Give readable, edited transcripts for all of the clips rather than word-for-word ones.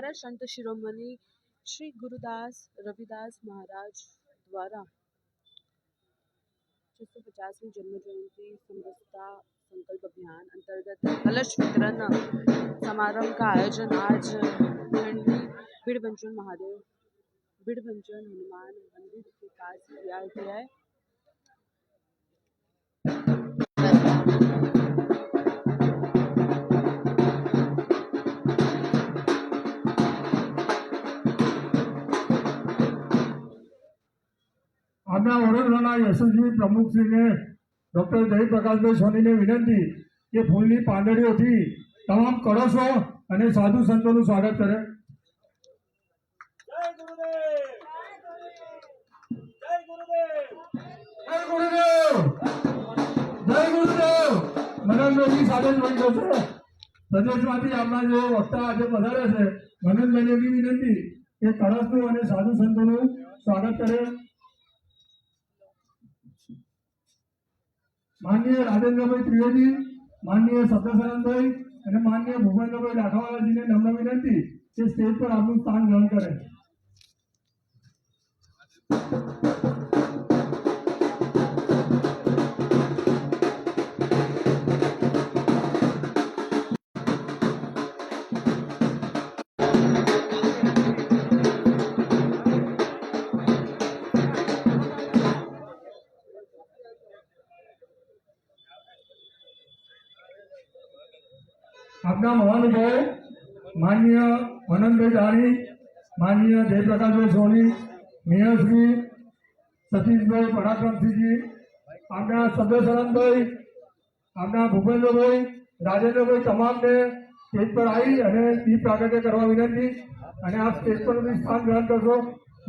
द्वारा संत शिरोमणि श्री गुरुदास रविदास महाराज द्वारा 650वीं जन्म जयंती समरसता संकल्प अभियान अंतर्गत कलश वितरण समारोह का आयोजन आज बीड़बंचन हनुमान मंदिर के पास किया गया है। આપણા વડોદરાના યશસ્વી પ્રમુખશ્રીને ડોક્ટર જયપ્રકાશભાઈ સોનીને વિનંતી કે ફૂલની પાંદડીઓથી તમામ કળશો અને સાધુ સંતોનું સ્વાગત કરે। જય ગુરુદેવ, જય ગુરુદેવ, જય ગુરુદેવ, જય ગુરુદેવ। મનનભાઈની સાથે જોઈ જશે પ્રદેશમાંથી આપણા જે વક્તા આજે પધારે છે મનનભાઈને બી વિનંતી કે કળશનું અને સાધુ સંતોનું સ્વાગત કરે। माननीय राजेंद्र भाई त्रिवेदी, माननीय सत्यनारायण भाई और माननीय भूपेंद्र भाई राठावाला जी ने नम्र विनंती कि स्टेज पर आपનું स्थान ग्रहण करें। આપના મહાનુભાવ માનનીય મનનભાઈ દાણી, માનનીય જયપ્રકાશભાઈ સોની, મેયરશ્રી સતીશભાઈ પરાક્રમસિંહજી, આપના સત્યસરણભાઈ, આપના ભૂપેન્દ્રભાઈ, રાજેન્દ્રભાઈ તમામને સ્ટેજ પર આવી અને દીપ પ્રાગટ્ય કરવા વિનંતી અને આ સ્ટેજ પર સ્થાન ગ્રહણ કરશો।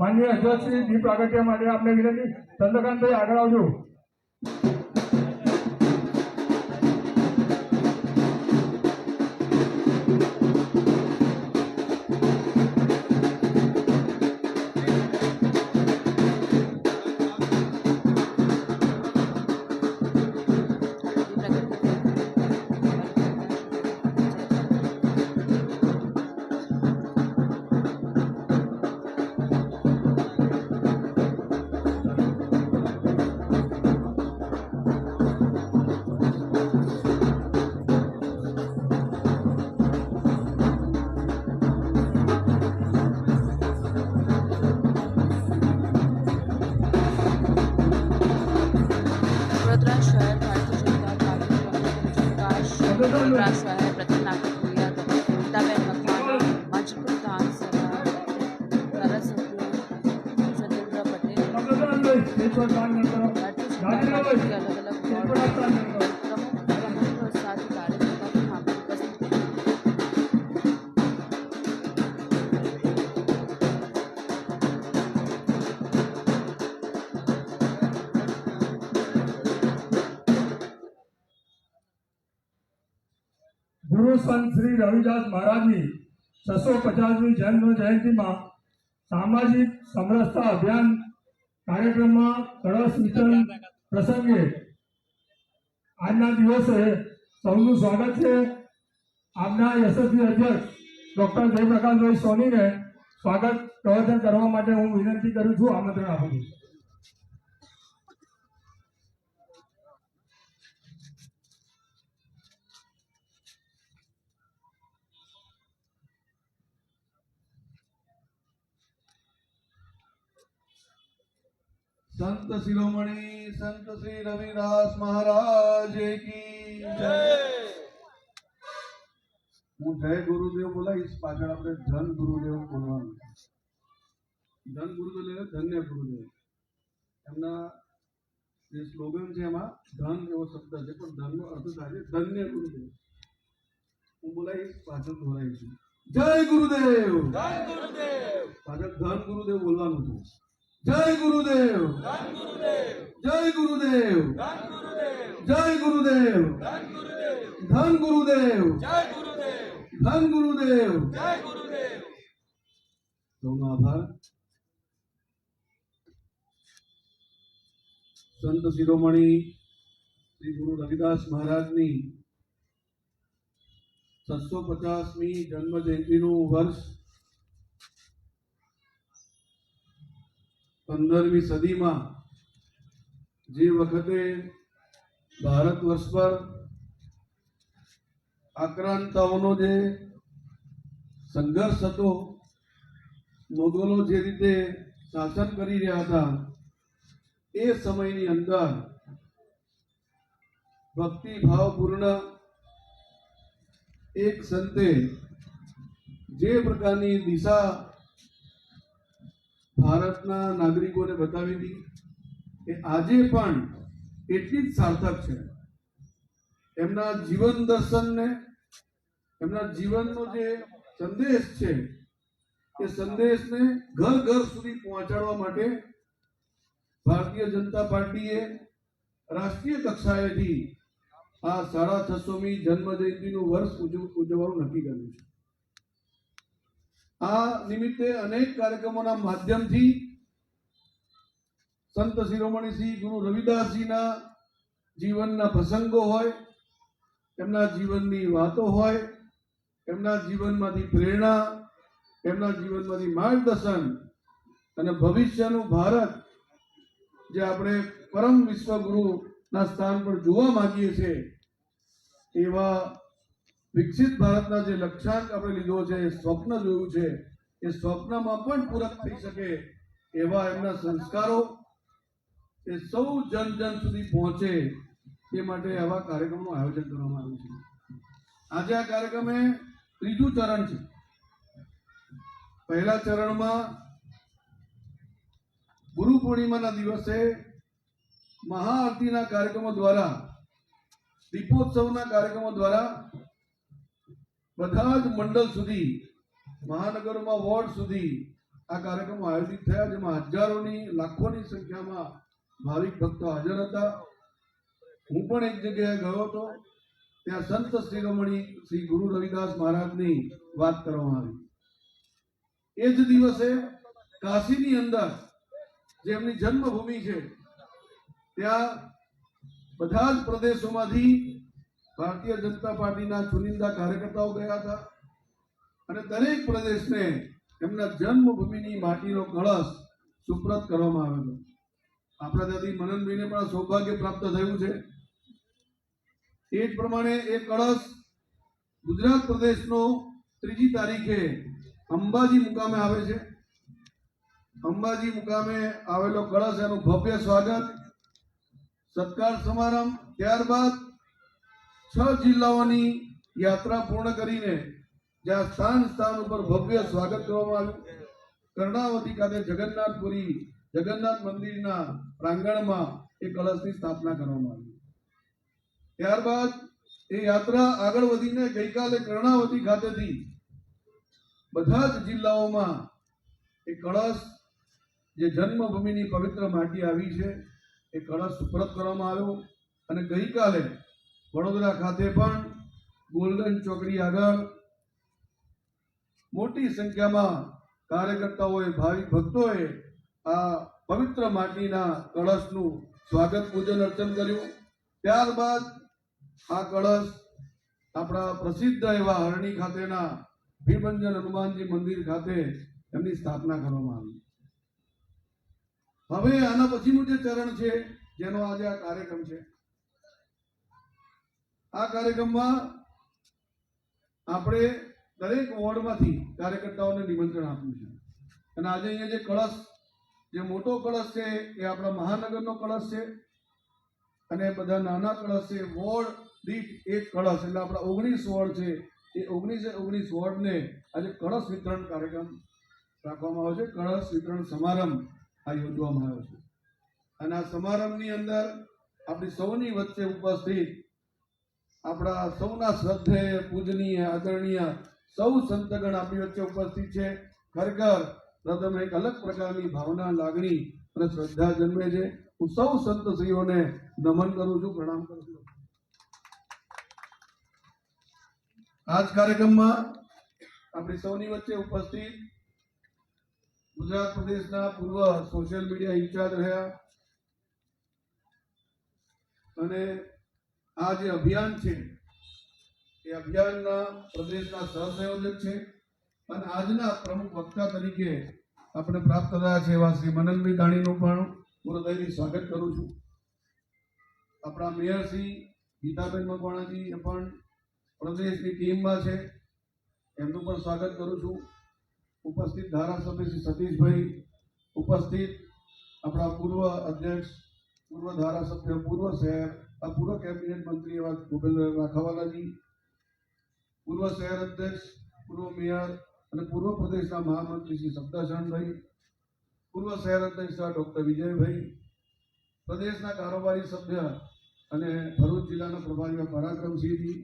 માનનીય અધ્યક્ષશ્રી દીપ પ્રાગટ્ય માટે આપને વિનંતી। ચંદ્રકાંતભાઈ આગળ આવજો। प्रथम नाटक हुआ गीताबेन मकवाना, माचीपुर धाम सभा, धारासभ्य सत्येंद्र पटेल, के अलग अलग प्रमुख और साथी कार्यकर्ता भी यहाँ पर उपस्थित थे। गुरु संत श्री रविदास महाराज की 650મી जन्म जयंती में सामाजिक समरसता अभियान कार्यक्रम में कलश वितरण प्रसंगे आज दिवसे सौनु स्वागत है। आपना यशस्वी अध्यक्ष डॉक्टर जयप्रकाश भाई सोनी ने स्वागत प्रवचन करवा माटे हूँ विनंती करूँ छूँ, आमंत्रण आपू छूँ। संत शिरोमणि संत श्री रविदास महाराज की जय। हूँ जय गुरुदेव बोला इस पाचड़ अपने धन गुरुदेव बोलवा। धन गुरुदेव धन्य गुरुदेव एमना जे स्लोगन है एम धन एवं शब्द है पर धन नो अर्थ थाय धन्य गुरुदेव। हूँ बोला इस पाचड़ दोहराई छूं जय गुरुदेव, जय गुरुदेव। पाचड़ धन गुरुदेव बोलवानुं छे। जय गुरुदेव, जय गुरुदेव, जय गुरुदेव, धन गुरुदेव, धन गुरुदेव, जय गुरुदेव। सौनो आभार। संत शिरोमणि श्री गुरु रविदास महाराज नी 650મી जन्म जयंती નું વર્ષ 15મી સદીમાં જે વખતે ભારત વર્ષ પર આક્રાંતાઓનો જે સંઘર્ષ હતો, મોગલો જે રીતે શાસન કરી રહ્યા હતા, એ સમયની અંદર ભક્તિભાવપૂર્ણ એક સંતે જે પ્રકારની દિશા ભારતના નાગરિકોને બતાવી હતી એ આજે પણ એટલી જ સાર્થક છે. એમના જીવન દર્શનને, એમના જીવનનો જે સંદેશ છે એ સંદેશને ઘર ઘર સુધી પહોંચાડવા માટે ભારતીય જનતા પાર્ટીએ રાષ્ટ્રીય કક્ષાએથી આ 650મી જન્મ જયંતિનું વર્ષ ઉજવવાનું નક્કી કર્યું છે. આ નિમિત્તે અનેક કાર્યક્રમોના માધ્યમથી સંત શિરોમણી શ્રી ગુરુ રવિદાસજીના જીવનના પ્રસંગો હોય, એમના જીવનની વાતો હોય, એમના જીવનમાંથી પ્રેરણા, એમના જીવનમાંથી માર્ગદર્શન અને ભવિષ્યનું ભારત જે આપણે પરમ વિશ્વગુરુના સ્થાન પર જોવા માંગીએ છીએ, એવા વિકસિત ભારતના જે લક્ષ્યાંક આપણે લીધો છે, સ્વપ્ન જોયું છે, એ સ્વપ્નમાં પણ પૂરક થઈ શકે એવા એમના સંસ્કારો એ સૌ જન જન સુધી પહોંચે એ માટે આવા કાર્યક્રમનું આયોજન કરવામાં આવ્યું છે. આજે આ કાર્યક્રમે ત્રીજું ચરણ છે. પહેલા ચરણમાં ગુરુ પૂર્ણિમાના દિવસે મહાઆરતીના કાર્યક્રમો દ્વારા, દીપોત્સવના કાર્યક્રમો દ્વારા બધા જ મંડળ સુધી, મહાનગરોમાં વોર્ડ સુધી આ કાર્યક્રમો આયોજિત થયા, જેમાં હજારોની, લાખોની સંખ્યામાં ભાવિક ભક્તો હાજર હતા. હું પણ એક જગ્યાએ ગયો હતો, ત્યાં સંત શિરોમણી શ્રી ગુરુ રવિદાસ મહારાજની વાત કરવામાં આવી. એ જ દિવસે કાશીની અંદર જે એમની જન્મભૂમિ છે, ત્યાં બધા જ પ્રદેશોમાંથી ભારતીય જનતા પાર્ટીના ચુનિંદા કાર્યકર્તાઓ ગયા હતા અને દરેક પ્રદેશને એમના જન્મભૂમિની માટીનો કળશ સુપ્રત કરવામાં આવ્યો હતો. આપણા દાદી મનનભાઈને પણ સૌભાગ્ય પ્રાપ્ત થયું છે. એ જ પ્રમાણે એ કળશ ગુજરાત પ્રદેશનો 3જી તારીખે અંબાજી મુકામે આવે છે. અંબાજી મુકામે આવેલો કળશ, એનું ભવ્ય સ્વાગત, સત્કાર સમારંભ, ત્યારબાદ 6 જિલ્લાઓની યાત્રા પૂર્ણ કરીને જ્યાં સ્થાન સ્થાન ઉપર ભવ્ય સ્વાગત કરવામાં આવ્યું. કર્ણાવતી ખાતે જગન્નાથપુરી જગન્નાથ મંદિરના પ્રાંગણમાં એ કળશની સ્થાપના કરવામાં આવી. ત્યારબાદ એ યાત્રા આગળ વધીને ગઈકાલે કર્ણાવતી ખાતેથી બધા જ જિલ્લાઓમાં એ કળશ, જે જન્મભૂમિની પવિત્ર માટી આવી છે, એ કળશ સુપ્રત કરવામાં આવ્યો. અને ગઈકાલે વડોદરા ખાતે પણ ગોલ્ડન ચોકડી આગળ મોટી સંખ્યામાં કાર્યકર્તાઓએ, ભાવિક ભક્તોએ આ પવિત્ર માટીના કળશનું સ્વાગત, પૂજન અર્ચન કર્યું. ત્યારબાદ આ કળશ આપણા પ્રસિદ્ધ એવા હરણી ખાતેના ભીમંજન હનુમાનજી મંદિર ખાતે એમની સ્થાપના કરવામાં આવી. હવે આના પછીનું જે ચરણ છે, જેનો આજે આ કાર્યક્રમ છે, આ કાર્યક્રમમાં આપણે દરેક વોર્ડમાંથી કાર્યકર્તાઓને નિમંત્રણ આપ્યું છે. અને આજે અહીંયા જે કળશ, જે મોટો કળશ છે, એ આપણા મહાનગરનો કળશ છે અને બધા નાના કળશ છે. વોર્ડ દીઠ એક કળશ, એટલે આપણા 19 વોર્ડ છે, એ 19 વોર્ડને આજે કળશ વિતરણ કાર્યક્રમ રાખવામાં આવ્યો છે. કળશ વિતરણ સમારંભ આ યોજવામાં આવ્યો છે. અને આ સમારંભની અંદર આપણી સૌની વચ્ચે ઉપસ્થિત આપણા સૌના શ્રદ્ધેય, પૂજનીય, આદરણીય સૌ સંતગણ આપણી વચ્ચે ઉપસ્થિત છે. ખરેખર પ્રથમ એક અલગ પ્રકારની ભાવના, લાગણી અને શ્રદ્ધા જન્મે છે. હું સૌ સંતશ્રીઓને નમન કરું છું, પ્રણામ કરું છું. આ જ કાર્યક્રમમાં આપણી સૌની વચ્ચે ઉપસ્થિત ગુજરાત પ્રદેશના પૂર્વ સોશિયલ મીડિયા ઇન્ચાર્જ રહ્યા અને આ જે અભિયાન છે, એ અભિયાનના પ્રદેશના સહસંયોજક છે અને આજના પ્રમુખ વક્તા તરીકે આપણે પ્રાપ્ત થયા છે એવા શ્રી મનનભાઈ દાણીનું પણ હૃદયથી સ્વાગત કરું છું. આપણા મેયર શ્રી ગીતાબેન મકવાણાજી એ પણ પ્રદેશની ટીમમાં છે, એમનું પણ સ્વાગત કરું છું. ઉપસ્થિત ધારાસભ્ય શ્રી સતીશભાઈ, ઉપસ્થિત આપણા પૂર્વ અધ્યક્ષ, પૂર્વ ધારાસભ્ય, પૂર્વ શહેર, પૂર્વ કેબિનેટ મંત્રી એવા ભૂપેન્દ્ર રાખાવાલાજી, પૂર્વ શહેર અધ્યક્ષ, પૂર્વ મેયર અને પૂર્વ પ્રદેશના મહામંત્રી શ્રી સબદાશણભાઈ, પૂર્વ શહેર અધ્યક્ષ ડોક્ટર વિજયભાઈ, પ્રદેશના કારોબારી સભ્ય અને ભરૂચ જિલ્લાના પ્રભારી પરાક્રમસિંહજી,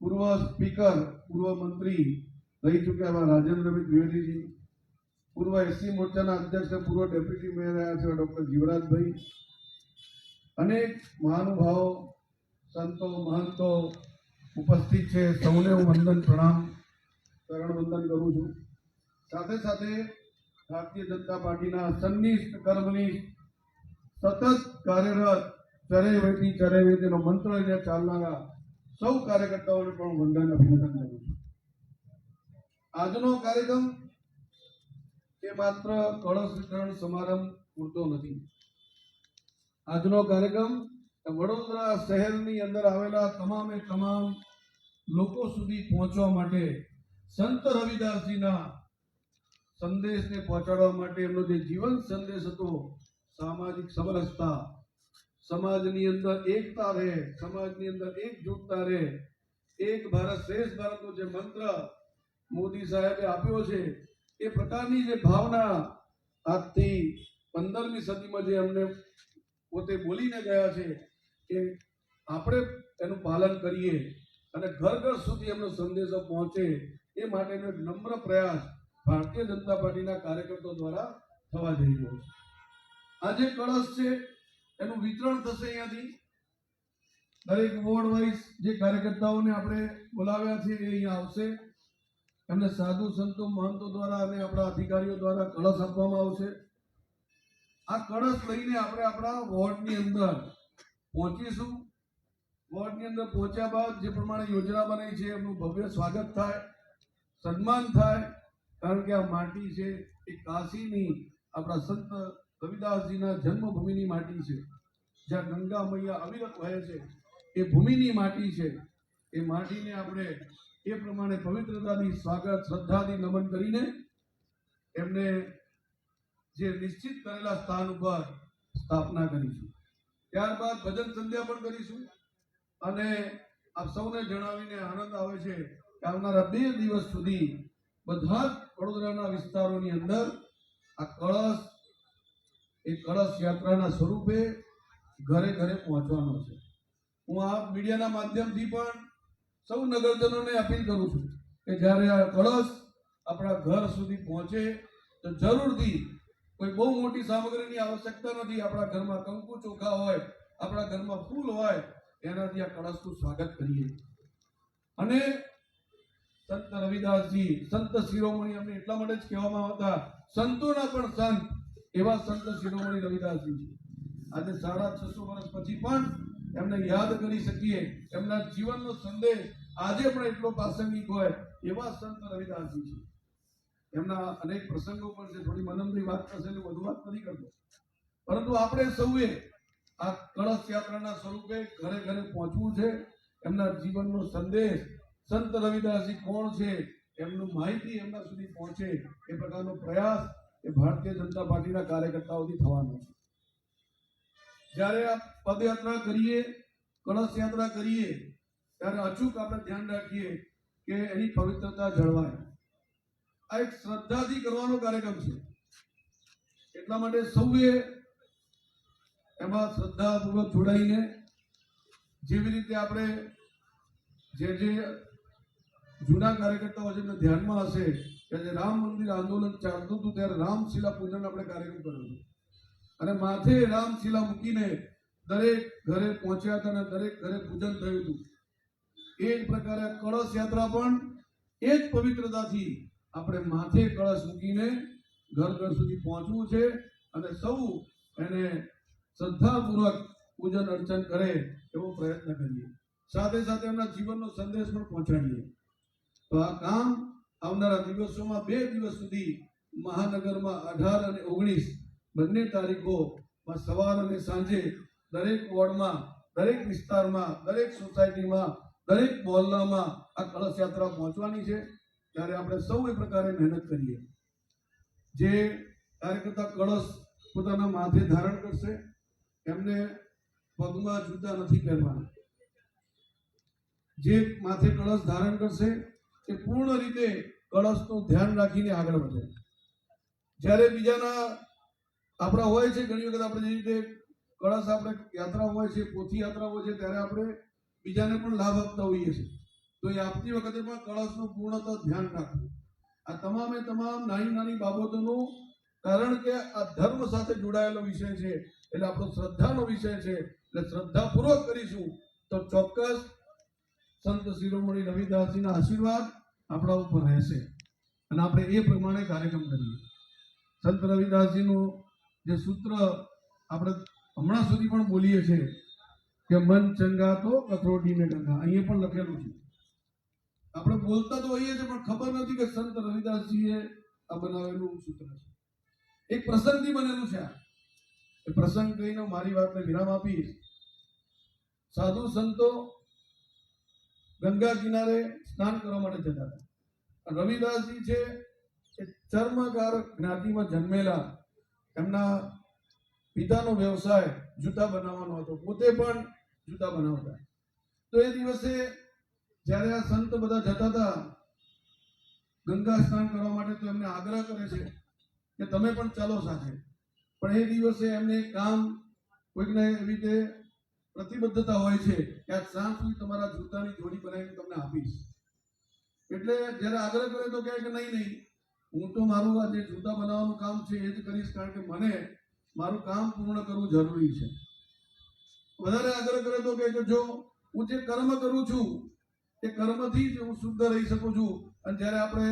પૂર્વ સ્પીકર, પૂર્વ મંત્રી રહી ચૂક્યા એવા રાજેન્દ્રભાઈ દ્વિવેદીજી, પૂર્વ એસસી મોરચાના અધ્યક્ષ અને પૂર્વ ડેપ્યુટી મેયર રહ્યા છે ડોક્ટર જીવરાજભાઈ, અનેક મહાનુભાવો, સંતો, મહંતો ઉપસ્થિત છે. સૌને હું વંદન, પ્રણામ, ચરણ વંદન કરું છું. સાથે સાથે ભારતીય જનતા પાર્ટીના સન્નિષ્ઠ કર્મનિષ્ઠ, સતત કાર્યરત, ચરે વેતીનો મંત્ર લઈને ચાલનારા સૌ કાર્યકર્તાઓને પણ વંદન, અભિનંદન કરું છું. આજનો કાર્યક્રમ એ માત્ર કળશ વિતરણ સમારંભ પૂરતો નથી. આજનો કાર્યક્રમ વડોદરા શહેરની અંદર આવેલા તમામે તમામ લોકો સુધી પહોંચવા માટે, સંત રવિદાસજીના સંદેશને પહોંચાડવા માટે એમનો જે જીવન સંદેશ હતો, સામાજિક સમરસતા, સમાજની અંદર એકતા રહે, સમાજની અંદર એકજૂટતા રહે, એક ભારત શ્રેષ્ઠ ભારતનો જે મંત્ર મોદી સાહેબે આપ્યો છે, એ પ્રકારની જે ભાવના આજથી 15મી સદીમાં જે અમને પોતે બોલીને ગયા છે, કે આપણે એનું પાલન કરીએ અને ઘર ઘર સુધી એમનો સંદેશો પહોંચે, એ માટેનો એક નમ્ર પ્રયાસ ભારતીય જનતા પાર્ટીના કાર્યકર્તાઓ દ્વારા થવા જઈ રહ્યો છે. આજે કળશ છે એનું વિતરણ થશે. અહીંયાથી દરેક વોર્ડ વાઇઝ જે કાર્યકર્તાઓને આપણે બોલાવ્યા છે એ અહીંયા આવશે. એમને સાધુ સંતો, મહંતો દ્વારા અને આપણા અધિકારીઓ દ્વારા કળશ આપવામાં આવશે. આ કળશ લઈને આપણે આપણા વોર્ડની અંદર પહોંચીશું. વોર્ડની અંદર પહોંચ્યા બાદ જે પ્રમાણે યોજના બનાવી છે એમનું ભવ્ય સ્વાગત થાય, સન્માન થાય. કારણ કે આ માટી છે એ કાશીની, આપણા સંત રવિદાસજીના જન્મભૂમિની માટી છે, જ્યાં ગંગા મૈયા અવિરત વહે છે, એ ભૂમિની માટી છે. એ માટીને આપણે એ પ્રમાણે પવિત્રતાથી સ્વાગત, શ્રદ્ધાથી નમન કરીને એમને જે નિશ્ચિત કરેલા સ્થાન ઉપર સ્થાપના કરીશું. ત્યારબાદ ભજન સંધ્યા પણ કરીશું. અને આપ સૌને જણાવીને આનંદ આવે છે કે આવનારા 2 દિવસ સુધી બધા જ વડોદરાના વિસ્તારોની અંદર આ કળશ, એ કળશ યાત્રાના સ્વરૂપે ઘરે ઘરે પહોંચવાનો છે. હું આ મીડિયાના માધ્યમથી પણ સૌ નગરજનોને અપીલ કરું છું કે જ્યારે આ કળશ આપણા ઘર સુધી પહોંચે તો જરૂરથી, કોઈ બહુ મોટી સામગ્રીની આવશ્યકતા નથી, આપણા ઘરમાં કંકુ ચોખા હોય, આપણા ઘરમાં ફૂલ હોય, એનાથી આ કળશનું સ્વાગત કરીએ. અને સંત રવિદાસજી, સંત શિરોમણી, અમને એટલા માટે જ કહેવામાં આવતા સંતોના પણ સંત એવા સંત શિરોમણી રવિદાસજી છે. આજે 650 વર્ષ પછી પણ એમને યાદ કરી શકીએ, એમના જીવનનો સંદેશ આજે પણ એટલો પ્રાસંગિક હોય એવા સંત રવિદાસજી છે. એમના અનેક પ્રસંગો પણ છે. થોડી મનનની વાત કરશે એટલે વધુ વાત નથી કરતો, પરંતુ આપણે સૌએ આ કળશ યાત્રાના સ્વરૂપે ઘરે ઘરે પહોંચવું છે. એમના જીવનનો સંદેશ, સંત રવિદાસજી કોણ છે, એમનું માહિતી એમના સુધી પહોંચે, એ પ્રકારનો પ્રયાસ એ ભારતીય જનતા પાર્ટીના કાર્યકર્તાઓથી થવાનો છે. જ્યારે આ પદયાત્રા કરીએ, કળશ યાત્રા કરીએ, ત્યારે અચૂક આપણે ધ્યાન રાખીએ કે એની પવિત્રતા જળવાય. આ એક શ્રદ્ધાથી કરવાનો કાર્યક્રમ છે. એટલા માટે સૌએ એમાં શ્રદ્ધાપૂર્વક જોડાઈને, જેવી રીતે આપણે જે જૂના કાર્યકર્તાઓ જેમને ધ્યાનમાં હશે કે જે રામ મંદિર આંદોલન ચાલતું હતું ત્યારે રામશિલા પૂજન આપણે કાર્યક્રમ કર્યો હતો, અને માથે રામશિલા મૂકીને દરેક ઘરે પહોંચ્યા હતા અને દરેક ઘરે પૂજન થયું હતું. એ જ પ્રકારે કળશ યાત્રા પણ એ જ પવિત્રતાથી આપણે માથે કળશ મૂકીને ઘર ઘર સુધી પહોંચવું છે અને સૌ એને શ્રદ્ધાપૂર્વક પૂજન અર્ચન કરે એવો પ્રયત્ન કરીએ. સાથે સાથે એમના જીવનનો સંદેશ પણ પહોંચાડીએ. તો આ કામ આવનારા દિવસોમાં 2 દિવસ સુધી મહાનગરમાં 18 અને 19 બંને તારીખોમાં સવાર અને સાંજે દરેક વોર્ડમાં, દરેક વિસ્તારમાં, દરેક સોસાયટીમાં, દરેક મોહલ્લામાં આ કળશ યાત્રા પહોંચવાની છે. ત્યારે આપણે સૌ એ પ્રકારે મહેનત કરીએ. જે કાર્યકર્તા કળશ પોતાના માથે ધારણ કરશે એમને પગમાં જૂતા નથી પહેરવાના. જે માથે કળશ ધારણ કરશે એ પૂર્ણ રીતે કળશનું ધ્યાન રાખીને આગળ વધે. જ્યારે બીજાના આપણા હોય છે, ઘણી વખત આપણે જે રીતે કળશ આપણે યાત્રા હોય છે, પોથી યાત્રા હોય છે, ત્યારે આપણે બીજાને પણ લાભ આપતા હોઈએ છીએ. તો એ આપતી વખતે પણ કળશનું પૂર્ણતઃ ધ્યાન રાખવું. આ તમામે તમામ નાની નાની બાબતોનું, કારણ કે આ ધર્મ સાથે જોડાયેલો વિષય છે, એટલે આપણો શ્રદ્ધાનો વિષય છે, એટલે શ્રદ્ધાપૂર્વક કરીશું તો ચોક્કસ સંત શિરોમણી રવિદાસજીના આશીર્વાદ આપણા ઉપર રહેશે અને આપણે એ પ્રમાણે કાર્યક્રમ કરીએ. સંત રવિદાસજીનું જે સૂત્ર આપણે હમણાં સુધી પણ બોલીએ છીએ કે મન ચંગા તો કથરોટી મેં ગંગા, અહીંયા પણ લખેલું છે. આપણે બોલતા તો હોઈએ છીએ પણ ખબર નથી કે સંત રવિદાસજીએ આ બનાવેલું સૂત્ર છે. એક પ્રસંગથી બનેલું છે. એ પ્રસંગ કહીને મારી વાતને વિરામ આપીશ. સાધુ સંતો ગંગા કિનારે સ્નાન કરવા માટે જતા હતા. રવિદાસજી છે એ ચર્મકાર જ્ઞાતિમાં જન્મેલા. એમના પિતાનો વ્યવસાય જૂતા બનાવવાનો હતો, પોતે પણ જૂતા બનાવતા. તો એ દિવસે જ્યારે આ સંત બધા જતા હતા ગંગા સ્નાન કરવા માટે, તો એમને આગ્રહ કરે છે કે તમે પણ ચાલો સાથે. પણ એ દિવસે એમને કામ, કોઈકને એવી રીતે પ્રતિબદ્ધતા હોય છે કે આજ સાંજ સુધી તમારા જૂતાની જોડી બનાવીને તમને આપીશ. એટલે જ્યારે આગ્રહ કરે તો કહે કે નહીં, હું તો મારું આ જે જૂતા બનાવવાનું કામ છે એ જ કરીશ, કારણ કે મને મારું કામ પૂર્ણ કરવું જરૂરી છે. વધારે આગ્રહ કરે તો કહે કે જો હું જે કર્મ કરું છું એ કર્મથી જ હું શુદ્ધ રહી શકું છું, અને જ્યારે આપણે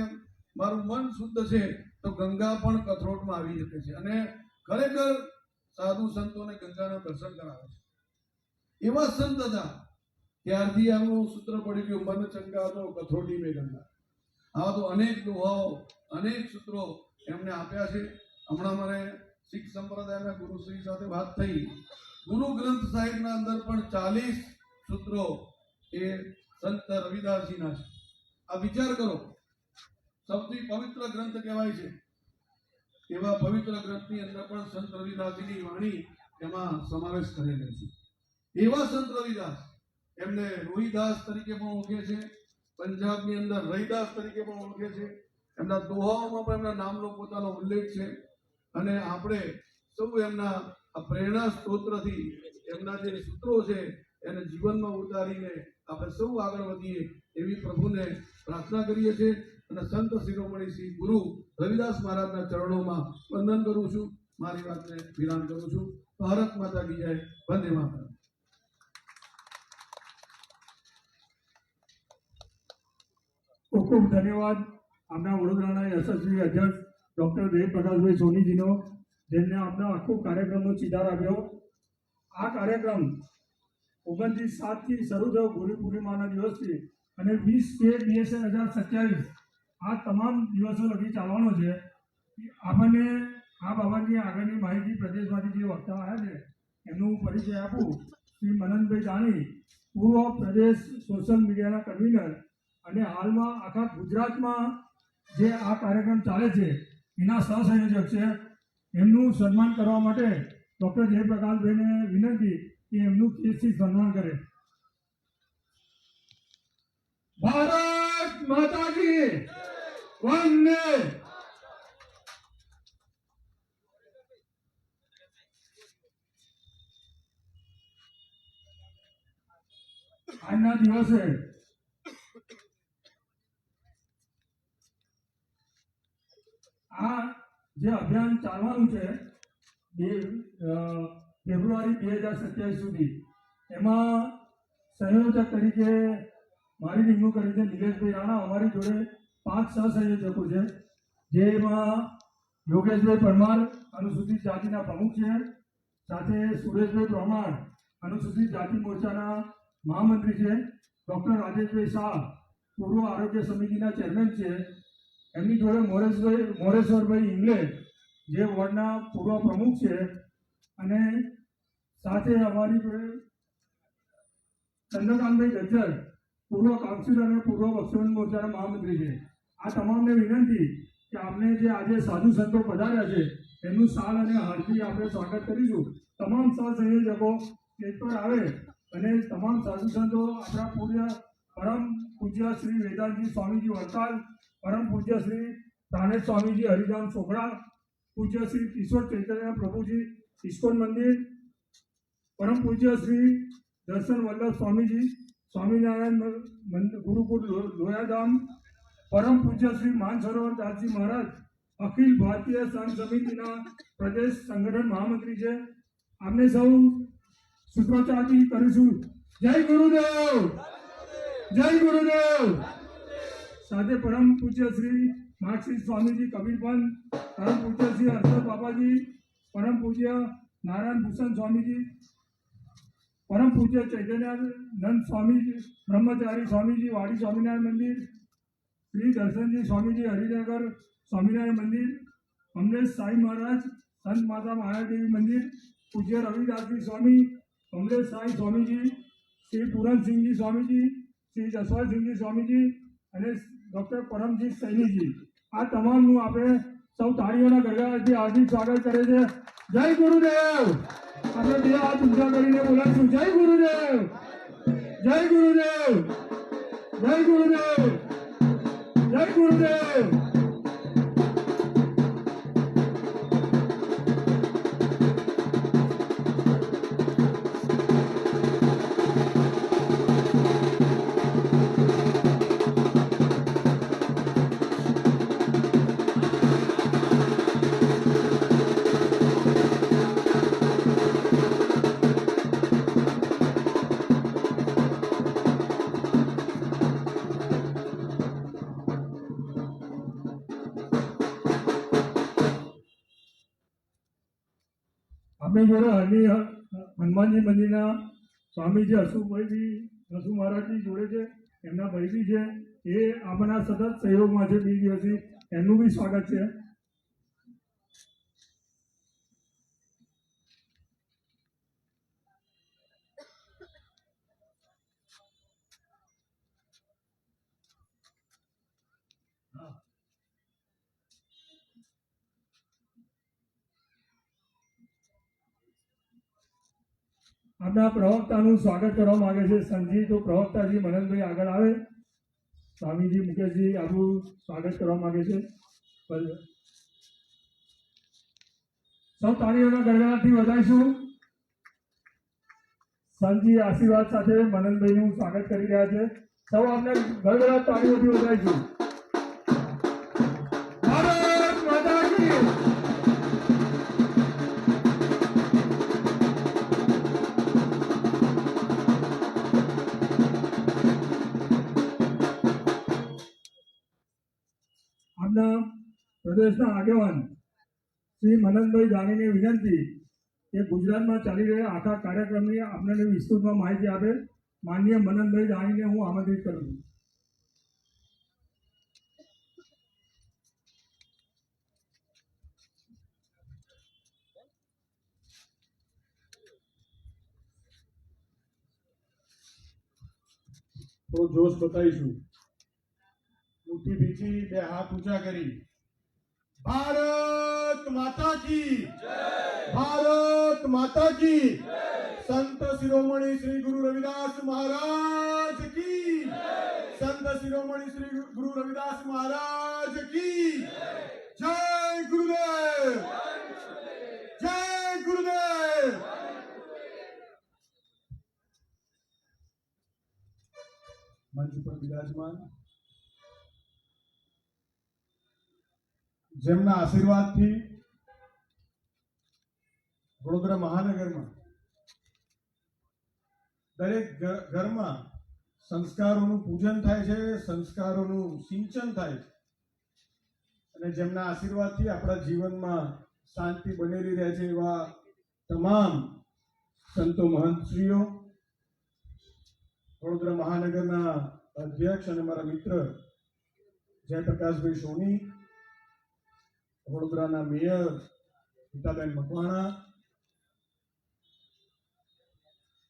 મારું મન શુદ્ધ છે તો ગંગા પણ કથરોટમાં આવી શકે છે. અને ખરેખર સાધુ સંતોને ગંગાના દર્શન કરાવે છે. એવા સંત હતા. ત્યારથી આનું સૂત્ર પડી ગયું, મન ચંગા તો કથરોટી મેં ગંગા. આવા તો અનેક દોહાઓ, અનેક સૂત્રો એમને આપ્યા છે. હમણાં મને શીખ સંપ્રદાયના ગુરુશ્રી સાથે વાત થઈ. ગુરુ ગ્રંથ સાહિબના અંદર પણ 40 સૂત્રો એ સંત રવિદાસજીના છે. આ વિચાર કરો, સૌથી પવિત્ર ગ્રંથ કહેવાય છે, એવા પવિત્ર ગ્રંથની અંદર પણ સંત રવિદાસજીની વાણી એમાં સમાવેશ કરેલો છે. એવા સંત રવિદાસ, એમને રોહિદાસ તરીકે પણ ઓળખે છે, પંજાબની અંદર રવિદાસ તરીકે પણ ઓળખે છે. એમના દોહાઓમાં પણ એમના નામનો પોતાનો ઉલ્લેખ છે. અને આપણે સૌ એમના આ પ્રેરણા સ્ત્રોત્રથી એમના જે સૂત્રો છે એને જીવનમાં ઉતારીને આપણે સૌ આગળ વધીએ એવી પ્રભુને પ્રાર્થના કરીએ છીએ. અને સંત શિરોમણી શ્રી ગુરુ રવિદાસ મહારાજના ચરણોમાં વંદન કરું છું. મારી વાતને વિરામ કરું છું. ભારત માતા કી જય. વંદે માતરમ. ખૂબ ખૂબ ધન્યવાદ આપણા વડોદરાના યશસ્વી અધ્યક્ષ ડૉક્ટર દેવપ્રકાશભાઈ સોનીજીનો, જેમને આપણા આખો કાર્યક્રમનો ચિતાર આપ્યો. આ કાર્યક્રમ 29/7થી શરૂ થયો, ગુરુ પૂર્ણિમાના દિવસથી, અને 20/2/2027 આ તમામ દિવસો લગી ચાલવાનો છે. આપણને આ બાબતની આગળની માહિતી પ્રદેશમાંથી જે વક્તા આવ્યા છે એમનું પરિચય આપું. શ્રી મનનભાઈ દાણી, પૂર્વ પ્રદેશ સોશિયલ મીડિયાના કન્વીનર, અને હાલમાં આખા ગુજરાતમાં જે આ કાર્યક્રમ ચાલે છે એના સહસંયોજક છે. એમનું સન્માન કરવા માટે ડૉક્ટર જયપ્રકાશભાઈને વિનંતી કે એમનું કેસથી સન્માન કરે. ભારત માતા કી વંદે. આજના દિવસે આ જે અભિયાન ચાલવાનું છે ફેબ્રુઆરી 2027 સુધી, એમાં સંયોજક તરીકે મારી નિમણૂક કરી છે નિલેશભાઈ રાણા. અમારી જોડે 5 સહસંયોજકો છે, જેમાં યોગેશભાઈ પરમાર અનુસૂચિત જાતિના પ્રમુખ છે, સાથે સુરેશભાઈ પરમાર અનુસૂચિત જાતિ મોરચાના મહામંત્રી છે, ડૉક્ટર રાજેશભાઈ શાહ પૂર્વ આરોગ્ય સમિતિના ચેરમેન છે, એમની જોડે મોરેશ્વરભાઈ ઇંગલે જે વોર્ડના પૂર્વ પ્રમુખ છે અને સાથે અમારી જોડે ચંદ્રકાંતભાઈ ગજ્જર પૂર્વ કાઉન્સિલર અને પૂર્વ બક્ષવંત મોરચાના મહામંત્રી છે. આ તમામને વિનંતી કે આપણે જે આજે સાધુ સંતો પધાર્યા છે એમનું સાલ અને હારથી આપણે સ્વાગત કરીશું. તમામ સહસંયોજકો સ્ટેજ પર આવે અને તમામ સાધુ સંતો આપણા પૂર્ય પરમ પૂજ્ય શ્રી વેદાંતજી સ્વામીજી વડતાલ, પરમ પૂજ્ય શ્રી પ્રાણેશ સ્વામીજી હરિધામ ચોકડા, પૂજ્ય શ્રી કિશોર ચૈતન્ય પ્રભુજી ઇસ્કોન મંદિર, પરમ પૂજ્ય શ્રી દર્શન વલ્લભ સ્વામીજી સ્વામિનારાયણ ગુરુકુળ લોયાધામ, પરમ પૂજ્ય શ્રી માનસરોવર દાસજી મહારાજ અખિલ ભારતીય સંત સમિતિના પ્રદેશ સંગઠન મહામંત્રી છે. આપણે સૌ સૂત્રોચ્ચારથી કરીશું જય ગુરુદેવ, જય ગુરુદેવ. સાથે પરમ પૂજ્ય શ્રી માર્કસિસ્ટ સ્વામીજી કબીરપંથ, પરમ પૂજ્ય શ્રી હર્ષદ બાબાજી, પરમ પૂજ્ય નારાયણ ભૂષણ સ્વામીજી, પરમ પૂજ્ય ચૈતન્યાનંદ સ્વામીજી બ્રહ્મચારી સ્વામીજી વાડી સ્વામિનારાયણ મંદિર, શ્રી દર્શનજી સ્વામીજી હરિનગર સ્વામિનારાયણ મંદિર, અમરેશ સાઈ મહારાજ સંત માતા માયાદેવી મંદિર, પૂજ્ય રવિદાસજી સ્વામી, અમરેશ સાઈ સ્વામીજી, શ્રી પૂરનસિંહજી સ્વામીજી, શ્રી જસવંતસિંહજી સ્વામીજી અને ડૉક્ટર પરમજીત સૈનીજી. આ તમામનું આપણે સૌ તાળીઓના ગરગાથી હાર્દિક સ્વાગત કરે છે. જય ગુરુદેવ. આપણે બે હાથ ઊંચા કરીને બોલાવીશું જય ગુરુદેવ, જય ગુરુદેવ, જય ગુરુદેવ, જય ગુરુદેવ. આપણી જોડે હરની હનુમાનજી મંદિરના સ્વામીજી હસુભાઈજી હસુ મહારાજજી જોડે છે, એમના ભાઈ બી છે, એ આપણા સતત સહયોગમાં છે 2 દિવસથી, એમનું બી સ્વાગત છે. આપણા પ્રવક્તાનું સ્વાગત કરવા માંગે છે સંતજી, તો પ્રવક્તાજી મનનભાઈ આગળ આવે. સ્વામીજી મુકેશજી આપણું સ્વાગત કરવા માંગે છે. સૌ તાળીઓના ગરગડાટથી વધારીશું. સંતજી આશીર્વાદ સાથે મનનભાઈનું સ્વાગત કરી રહ્યા છે. સૌ આપણે ગરગડાટ તાળીઓથી વધારીશું. ભારત માતા કી. આપના પ્રદેશના આગેવાન શ્રી મનનભાઈ જાણીને વિનંતી કે ગુજરાતમાં ચાલી રહેલા આખા કાર્યક્રમની આપણને વિસ્તૃતમાં માહિતી આપે. માનનીય મનનભાઈ જાણીને હું આમંત્રિત કરું છું. થોડો જોશ બતાવીશું. મુઠ્ઠી ભીંચી, 2 હાથ ઊંચા કરી. ભારત માતા કી જય, ભારત માતા કી જય. સંત શિરોમણી શ્રી ગુરુ રવિદાસ મહારાજ કી જય, સંત શિરોમણી શ્રી ગુરુ રવિદાસ મહારાજ કી જય. જય ગુરુદેવ, જય ગુરુદેવ. મંચ પર બિરાજમાન, જેમના આશીર્વાદથી વડોદરા મહાનગરમાં દરેક ઘરમાં સંસ્કારોનું પૂજન થાય છે, સંસ્કારોનું સિંચન થાય છે, અને જેમના આશીર્વાદથી આપણા જીવનમાં શાંતિ બનેલી રહે છે એવા તમામ સંતો મહંતશ્રીઓ, વડોદરા મહાનગરના અધ્યક્ષ અને મારા મિત્ર જયપ્રકાશભાઈ સોની, વડોદરાના મેયર ગીતાબેન મકવાણા,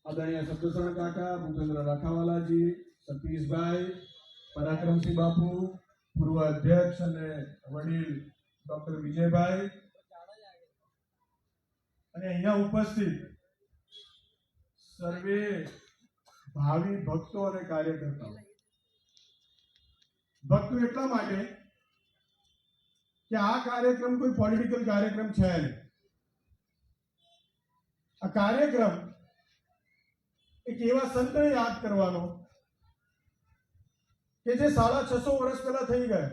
આદરણીય સત્યસણ કાકા, ભૂપેન્દ્ર રાખાવાલાજી, સતીશભાઈ, પરાક્રમસિંહ બાપુ, પૂર્વ અધ્યક્ષ અને વડીલ ડોક્ટર વિજયભાઈ, અને અહીંયા ઉપસ્થિત સર્વે ભાવિ ભક્તો અને કાર્યકર્તાઓ. ભક્તો એટલા માટે કે આ કાર્યક્રમ કોઈ પોલિટિકલ કાર્યક્રમ છે નહીં. આ કાર્યક્રમ એક એવા સંતને યાદ કરવાનો કે જે 650 વર્ષ પહેલા થઈ ગયા.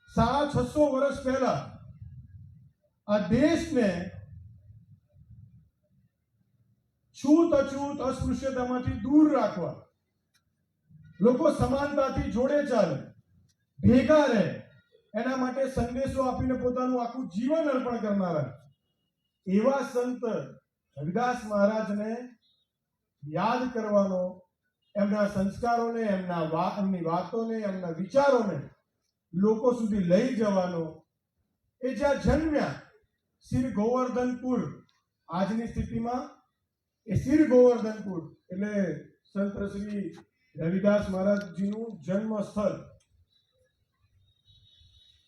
650 વર્ષ પહેલા આ દેશને છૂત અછૂત અસ્પૃશ્યતામાંથી દૂર રાખવા, લોકો સમાનતાથી જોડે ચાલે, ભેગા રહે, એના માટે સંદેશો આપીને પોતાનું આખું જીવન અર્પણ કરનારા એવા સંત રવિદાસ મહારાજને યાદ કરવાનો, એમના સંસ્કારોને, એમની વાતોને, એમના વિચારોને લોકો સુધી લઈ જવાનો, એ જ્યાં જન્મ્યા શ્રી ગોવર્ધનપુર, આજની સ્થિતિમાં એ શ્રી ગોવર્ધનપુર એટલે સંત શ્રી રવિદાસ મહારાજજીનું જન્મ સ્થળ,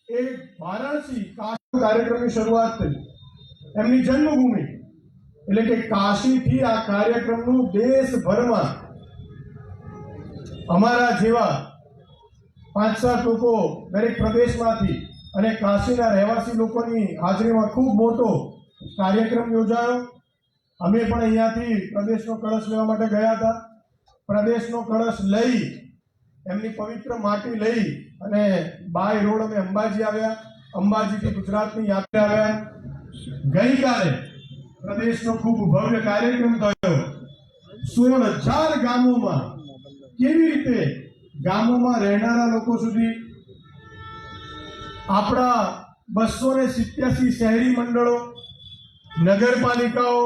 એ વારાણસી કાશી કાર્યક્રમની શરૂઆત થઈ. એમની જન્મભૂમિ એટલે કે કાશીથી આ કાર્યક્રમનું દેશભરમાં અમારા જેવા 5-7 લોકો દરેક પ્રદેશમાંથી અને કાશીના રહેવાસી લોકોની હાજરીમાં ખૂબ મોટો કાર્યક્રમ યોજાયો. અમે પણ અહીંયાથી પ્રદેશનો કળશ લેવા માટે ગયા હતા. પ્રદેશનો કળશ લઈ, એમની પવિત્ર માટી લઈ અને બાય રોડ અમે અંબાજી આવ્યા. અંબાજીથી ગુજરાતની યાત્રા આવ્યા. ગઈકાલે પ્રદેશનો ખૂબ ભવ્ય કાર્યક્રમ થયો. 16,000 ગામોમાં કેવી રીતે ગામોમાં રહેનારા લોકો સુધી આપણા 287 શહેરી મંડળો, નગરપાલિકાઓ,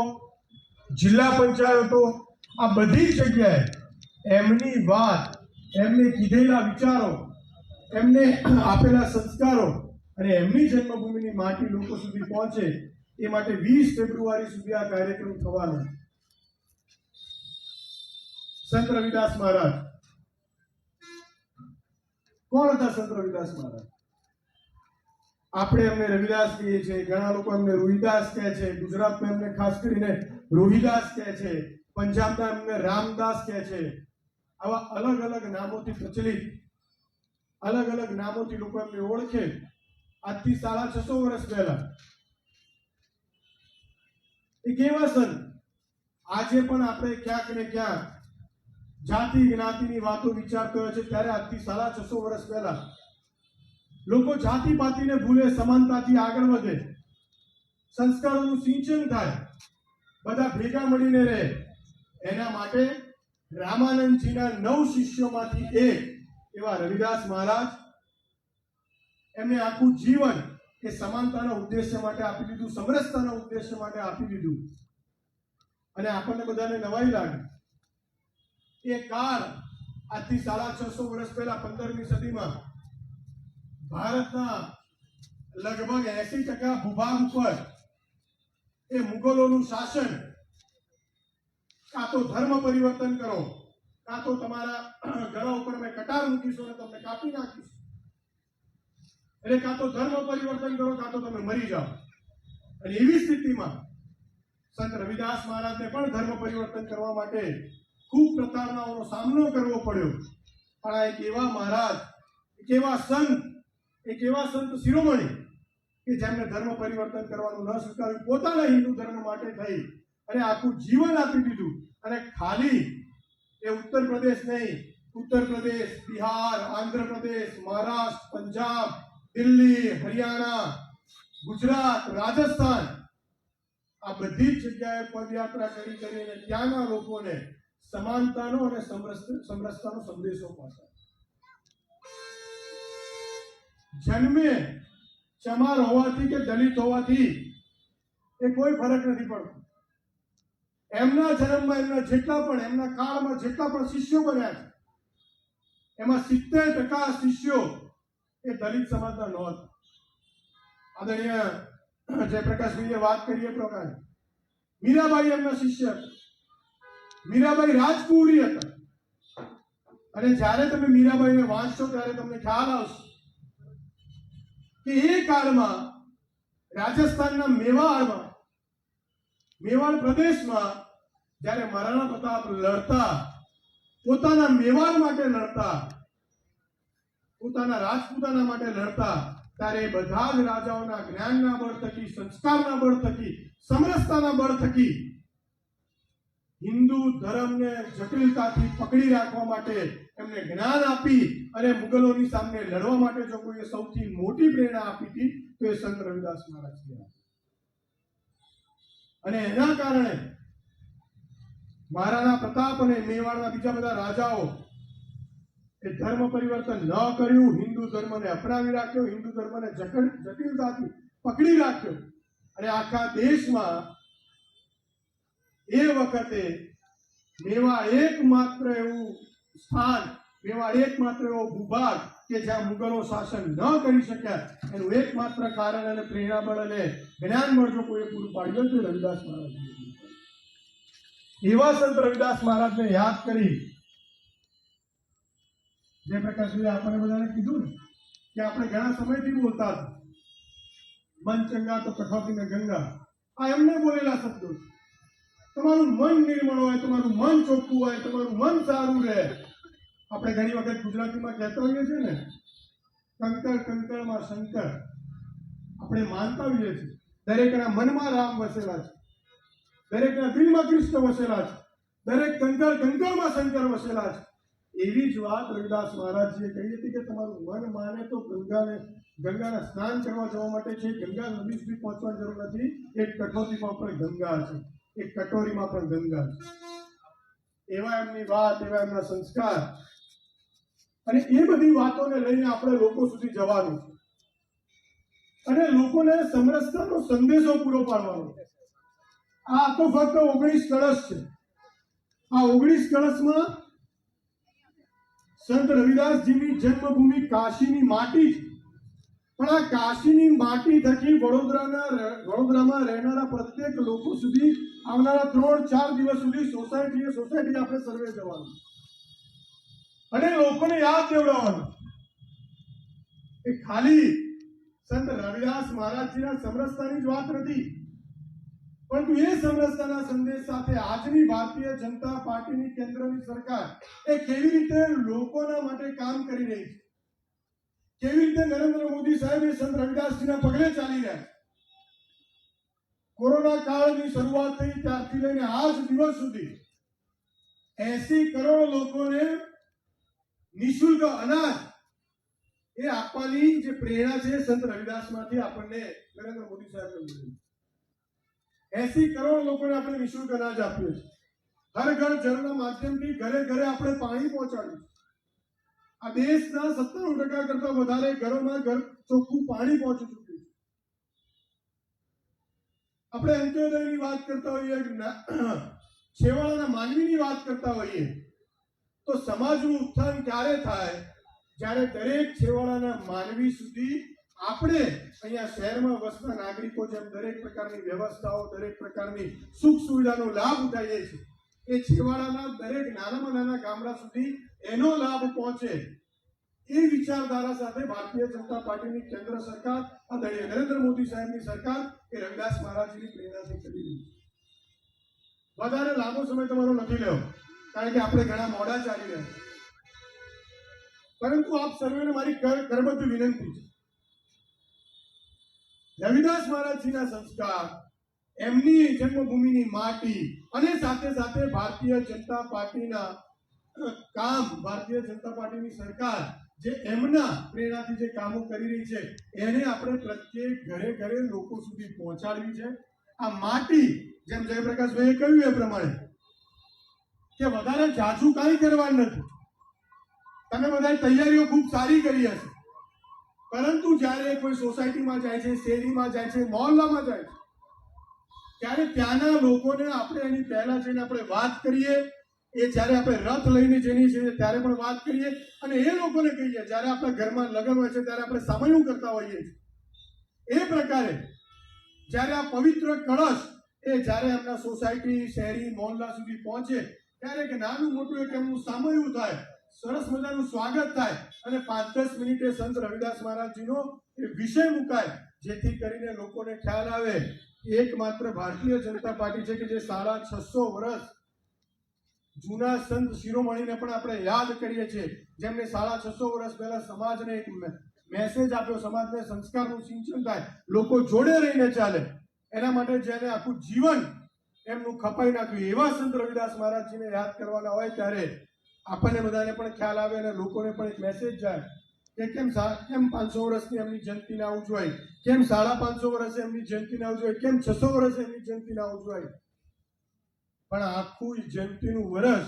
જિલ્લા પંચાયતો, આ બધી જગ્યાએ એમની વાત, એમને કીધેલા વિચારો, એમને આપેલા સંસ્કારો અને એમની જન્મભૂમિની માટી લોકો સુધી પહોંચે એ માટે 20 ફેબ્રુઆરી સુધી આ કાર્યક્રમ થવાનો. સંત રવિદાસ મહારાજ કોણ હતા? સંત રવિદાસ મહારાજ, આપણે એમને રવિદાસ કહીએ છીએ, ઘણા લોકો એમને રોહિદાસ કહે છે, ગુજરાતમાં એમને ખાસ કરીને રોહિદાસ કહે છે, પંજાબમાં એમને રામદાસ કહે છે. આવા અલગ અલગ નામોથી પ્રચલિત, અલગ અલગ નામોથી લોકો એમને ઓળખે. આજથી 650 વર્ષ પહેલા એક એવા સંત, આજે પણ આપણે ક્યાંક ને ક્યાંક જાતિ જ્ઞાતિની વાતો વિચારતો હોય છે, ત્યારે આજથી 650 વર્ષ પહેલા લોકો જાતિ પાતિને ભૂલે, સમાનતાથી આગળ વધે, સંસ્કારોનું સિંચન થાય, બધા ભેગા મળીને રહે, એના માટે રામાનંદજીના 9 શિષ્યોમાંથી એક એવા રવિદાસ મહારાજ, એમને આખું જીવન એ સમાનતાના ઉદ્દેશ્ય માટે આપી દીધું, સમરસતાના ઉદ્દેશ્ય માટે આપી દીધું. અને આપણને બધાને નવાઈ લાગી. એ કાળ આજથી 650 વર્ષ પહેલા 15મી સદીમાં ભારતના લગભગ 80% ભૂભાગ ઉપર એ મુગલોનું શાસન, કાં તો ધર્મ પરિવર્તન કરો, કાં તો તમારા ગળા ઉપર અમે કટાર મૂકીશું અને તમને કાપી નાખીશું. એટલે કાં તો ધર્મ પરિવર્તન કરો, કાં તો તમે મરી જાઓ. અને એવી સ્થિતિમાં સંત રવિદાસ મહારાજને પણ ધર્મ પરિવર્તન કરવા માટે ખૂબ પ્રતારણાઓનો સામનો કરવો પડ્યો. પણ આ એક એવા મહારાજ, એક એવા સંત શિરોમણી કે જેમને ધર્મ પરિવર્તન કરવાનું ન સ્વીકાર્યું, પોતાના હિન્દુ ધર્મ માટે થઈ અને આખું જીવન આપી દીધું. અને ખાલી એ ઉત્તર પ્રદેશ નહીં, ઉત્તર પ્રદેશ, બિહાર, આંધ્રપ્રદેશ, મહારાષ્ટ્ર, પંજાબ, દિલ્હી, હરિયાણા, ગુજરાત, રાજસ્થાન, આ બધી જ જગ્યાએ પદયાત્રા કરીને ત્યાંના લોકોને સમાનતાનો અને સમરસતાનો સંદેશો પહોંચાડ્યો. જન્મે ચમાર હોવાથી કે દલિત હોવાથી એ કોઈ ફરક નથી પડતો. એમના જન્મમાં એમના કાળમાં જેટલા પણ શિષ્યો બન્યા છે, એમાં 70% શિષ્યો એ દલિત સમાજના નહોતા. આદરણીય જયપ્રકાશભાઈએ વાત કરી એ પ્રમાણે મીરાબાઈ એમના શિષ્ય હતા. મીરાબાઈ રાજકુંવરી હતા. અને જ્યારે તમે મીરાબાઈને વાંચશો ત્યારે તમને ખ્યાલ આવશે કે એ કાળમાં રાજસ્થાનના મેવાડ પ્રદેશમાં જ્યારે મહારાણા પ્રતાપ લડતા, પોતાના મેવાડ માટે લડતા, પોતાના રાજપૂતાના માટે લડતા, ત્યારે બધા જ રાજાઓના જ્ઞાનના બળ થકી, સંસ્કારના બળ થકી, સમરસતાના બળ થકી હિન્દુ ધર્મને જટિલતાથી પકડી રાખવા માટે એમને જ્ઞાન આપી અને મુગલોની સામે લડવા માટે જો કોઈએ સૌથી મોટી પ્રેરણા આપી હતી તો એ સંત રવિદાસ મહારાજ છે. અને એના કારણે મહારાણા પ્રતાપ અને મેવાડના બીજા બધા રાજાઓ એ ધર્મ પરિવર્તન ન કર્યું, હિન્દુ ધર્મને અપનાવી રાખ્યો, હિન્દુ ધર્મને જટિલતાથી પકડી રાખ્યો. અને આખા દેશમાં એ વખતે મેવાડ એકમાત્ર એવું સ્થાન, મેવાડ એકમાત્ર એવો ભૂભાગ કે જ્યાં મુગલો શાસન ન કરી શક્યા, એનું એકમાત્ર કારણ અને પ્રેરણાબળ અને જ્ઞાનબળ જો કોઈ પૂરું પાડ્યું તો રવિદાસ મહારાજ. એવા સંત રવિદાસ મહારાજને યાદ કરી જયપ્રકાશભાઈએ આપણને બધાને કીધું ને કે આપણે ઘણા સમયથી બોલતા હતા મન ચંગા તો કઠોતી ને ગંગા. આ એમને બોલેલા શબ્દો. તમારું મન નિર્મળ હોય, તમારું મન ચોખ્ખું હોય, તમારું મન સારું રહે. આપણે ઘણી વખત ગુજરાતીમાં કહેતા હોઈએ છીએ ને, કંકર કંકરમાં શંકર. આપણે માનતા હોઈએ છીએ દરેકના મનમાં રામ વસેલા છે, દરેકના દિલમાં કૃષ્ણ વસેલા છે, દરેક કંકર કંકરમાં શંકર વસેલા છે. એવી જ વાત રવિદાસ મહારાજજીએ કહી હતી કે તમારું મન માને તો ગંગાના સ્નાન કરવા જવા માટે છે. ગંગા નદી સુધી પહોંચવાની જરૂર નથી. એક કઠોતીમાં પણ ગંગા છે, એક કટોરીમાં પણ ગંગા છે. એવા એમની વાત, એવા એમના સંસ્કાર, અને એ બધી વાતોને લઈને આપણે લોકો સુધી જવાનું અને લોકોને સમરસતાનો સંદેશો પૂરો પાડવાનો. આ તો ફક્ત 19 કળશ છે. આ 19 કળશમાં સંત રવિદાસજીની જન્મભૂમિ કાશીની માટી છે. પણ આ કાશીની માટી થકી વડોદરામાં રહેનારા પ્રત્યેક લોકો સુધી આવનારા 3-4 દિવસ સુધી સોસાયટી આપણે સર્વે જવાનું અને લોકોને યાદ દેવડાવવાનું એ ખાલી સંત રવિદાસ મહારાજજીના સમરસતાની જ વાત નથી, પરંતુ એ સમરસતાના સંદેશ સાથે આજની ભારતીય જનતા પાર્ટીની કેન્દ્રની સરકાર એ કેવી રીતે લોકોના માટે કામ કરી રહી છે, કેવી રીતે નરેન્દ્ર મોદી સાહેબ એ સંત રવિદાસજીના પગલે ચાલી રહ્યા છે. કોરોના કાળની શરૂઆત થઈ ત્યારથી લઈને આજ દિવસ સુધી 80 કરોડ લોકોને નિઃશુલ્ક અનાજ એ આપવાની જે પ્રેરણા છે સંત રવિદાસમાંથી આપણને નરેન્દ્ર મોદી સાહેબ મળી. 80 કરોડ લોકોને આપણે નિઃશુલ્ક અનાજ આપ્યું છે. હર ઘર જળના માધ્યમથી ઘરે ઘરે આપણે પાણી પહોંચાડ્યું. આ દેશના 97% કરતા વધારે ઘરોમાં ચોખ્ખું પાણી પહોંચી ચૂક્યું છે. આપણે અંત્યોદયની વાત કરતા હોઈએ, છેવાડાના માનવીની વાત કરતા હોઈએ, તો સમાજનું ઉત્થાન ક્યારે થાય? જ્યારે દરેક છેવાડાના માનવી સુધી આપણે અહીંયા શહેરમાં વસતા નાગરિકો જેમ દરેક પ્રકારની વ્યવસ્થાઓ, દરેક પ્રકારની સુખ સુવિધાનો લાભ ઉઠાવીએ છીએ, એ છેવાડાના દરેક નાનામાં નાના ગામડા સુધી એનો લાભ પહોંચે. એ વિચારધારા સાથે ભારતીય જનતા પાર્ટીની કેન્દ્ર સરકાર, આદરણીય નરેન્દ્ર મોદી સાહેબની સરકાર એ રવિદાસ મહારાજની પ્રેરણાથી કરી રહી છે. વધારે લાંબો સમય તમારો નથી લેવો, કારણ કે આપણે ઘણા મોડા ચાલી રહ્યા છે. પરંતુ આપ સર્વેને મારી કરબદ્ધ વિનંતી છે, રવિદાસ મહારાજજીના સંસ્કાર, એમની જન્મભૂમિની માટી અને સાથે સાથે ભારતીય જનતા પાર્ટીના કામ, ભારતીય જનતા પાર્ટીની સરકાર જે એમના પ્રેરણાથી જે કામો કરી રહી છે એને આપણે પ્રત્યેક ઘરે ઘરે લોકો સુધી પહોંચાડવી છે. આ માટી, જેમ જયપ્રકાશભાઈએ કહ્યું એ પ્રમાણે, કે વધારે જાજુ કાંઈ કરવાનું નથી. તમે બધા તૈયારીઓ ખૂબ સારી કરી હશે, પરંતુ જ્યારે કોઈ સોસાયટીમાં જાય છે, શેરીમાં જાય છે, મહોલ્લામાં જાય છે, ત્યારે ત્યાંના લોકોને આપણે એની પહેલા જઈને આપણે વાત કરીએ, એ જ્યારે આપણે રથ લઈને જઈએ છીએ ત્યારે પણ વાત કરીએ અને એ લોકોને કહીએ જ્યારે આપણા ઘરમાં લગ્ન હોય છે ત્યારે આપણે સામયું કરતા હોઈએ છીએ એ પ્રકારે જ્યારે આ પવિત્ર કળશ એ જ્યારે એમના સોસાયટી શહેરી મોહલ્લા સુધી પહોંચે ત્યારે કે નાનું મોટું એક એમનું સામયું થાય સરસ મજાનું સ્વાગત થાય અને 5-10 મિનિટે સંત રવિદાસ મહારાજજીનો એ વિષય મુકાય જેથી કરીને લોકોને ખ્યાલ આવે એકમાત્ર ભારતીય જનતા પાર્ટી છે કે જે 650 વર્ષ જૂના સંત શિરોમણીને પણ આપણે યાદ કરીએ છીએ જેમને 650 વર્ષ પહેલા સમાજને એક મેસેજ આપ્યો સમાજને સંસ્કારનું સિંચન થાય લોકો જોડે રહીને ચાલે એના માટે જેને આખું જીવન એમનું ખપાઈ નાખ્યું એવા સંત રવિદાસ મહારાજજીને યાદ કરવાના હોય ત્યારે આપણને બધાને પણ ખ્યાલ આવે અને લોકોને પણ એક મેસેજ જાય કે કેમ 500 વર્ષની એમની જયંતિ ના ઉજવાય કેમ 550 વર્ષે એમની જયંતિ ના ઉજવાય કેમ 600 વર્ષે એમની જયંતિ ના ઉજવાય પણ આખું જયંતિનું વર્ષ